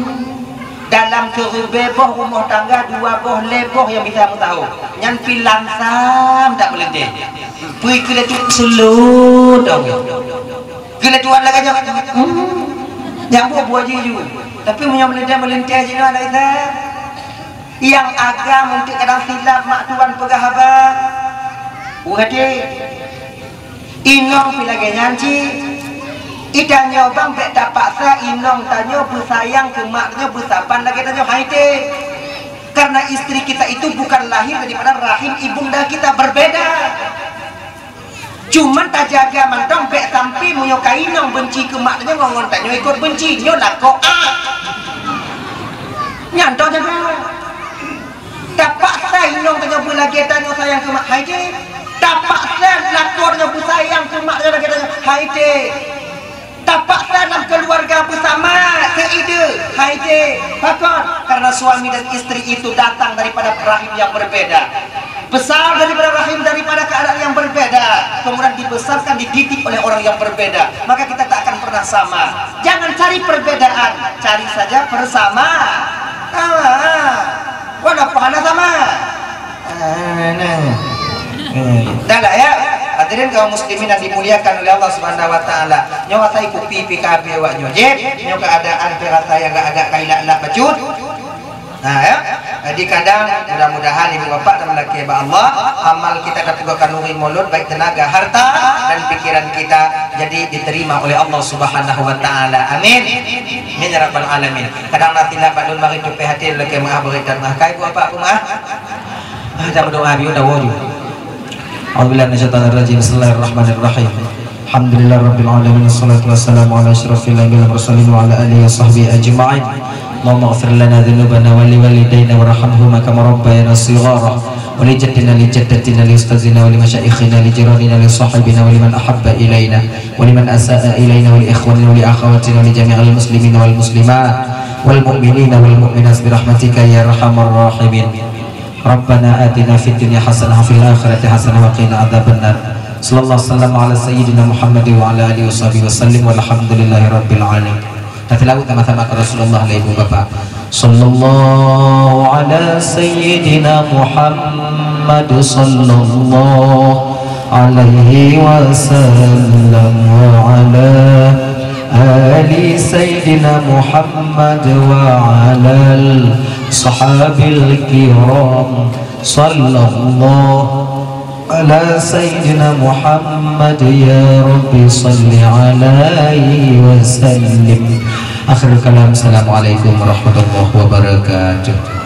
dalam kerubah rumah tangga dua boh leboh yang bisa kamu tahu yang pilangsam tak melenting pergi ke letu selut dong ke letuan lagi yang buah jiju tapi punya melenting aja ada kita yang agam untuk kadang silap mak tuan pegah abang uhade inong pilagi nyanci ida nyobang bek tak paksa inong tanyo bersayang ke maknya bersapan lagi tanyo haite Karena istri kita itu bukan lahir daripada rahim ibunda kita, berbeda. Cuman tak jaga mantong bek tampi menyokai nong benci ke maknya ngongon tak ikut benci nyo lah kok nyantong jaga tapak say nong tanya pula kita nyo sayang ke mak hai je tapak say lakor nyo sayang ke mak nyo kita hai je tapak say dalam keluarga bersama seide hai je pakon karena suami dan istri itu datang daripada rahim yang berbeda, besar daripada rahim, daripada keadaan yang berbeda, kemudian dibesarkan, dididik oleh orang yang berbeda, maka kita tak akan pernah sama. Jangan cari perbedaan, cari saja bersama. Wadah pohana sama. Dah lah ya. Hadirin kaum muslimin yang dimuliakan oleh Allah Subhanahu wa taala. Nyo atai kupi PKB wak nyo jeb, nyo keadaan pirata yang agak kailak-lak bacut. Nah ya, jadi kadang mudah-mudahan ibu bapak dan laki Allah amal kita dapat kanuri mulut baik tenaga harta dan pikiran kita jadi diterima oleh Allah Subhanahu wa taala. Amin. Amin ya rabbal alamin. Kadang natilah badul mari tu hati laki mengabarkan mah kai ibu bapak rumah. Ada berdoa biu dawu. A'udzubillahi minasyaitonir rajim. Bismillahirrahmanirrahim. Alhamdulillah rabbil alamin wassalatu wassalamu ala asyrafil anbiya'i wal mursalin wa ala alihi washabbihi ajma'in. Allahumma ighfir lana dhunubana wa liwalidayna warhamhuma kama rabbayana shighara wa li jaddina li jaddatina li ustazina wa li masyayikhina li jiranina li sahibina wa liman ahabba ilaina wa liman asaa ilaina wa li ikhwanina wa li akhawatina wa li jami'il muslimina wal muslimat wal mu'minina wal mu'minat bi rahmatika ya arhamar rahimin. Rabbana atina fid dunya hasanah wa fil akhirati hasanah wa qina adzabannar. Sallallahu alaihi wasallam ala sayyidina Muhammad wa ala alihi washabihi wasallim walhamdulillahi rabbil alamin. Nanti lagu sama-sama ke Rasulullah ibu bapak. Sallallahu ala sayyidina Muhammad sallallahu alaihi wasallam wa ala ali sayyidina Muhammad wa ala sahabil kiram sallallahu ala sayyidina Muhammad ya Rabbi salli alaihi wa sallim. Akhirul kalam, assalamualaikum warahmatullahi wabarakatuh.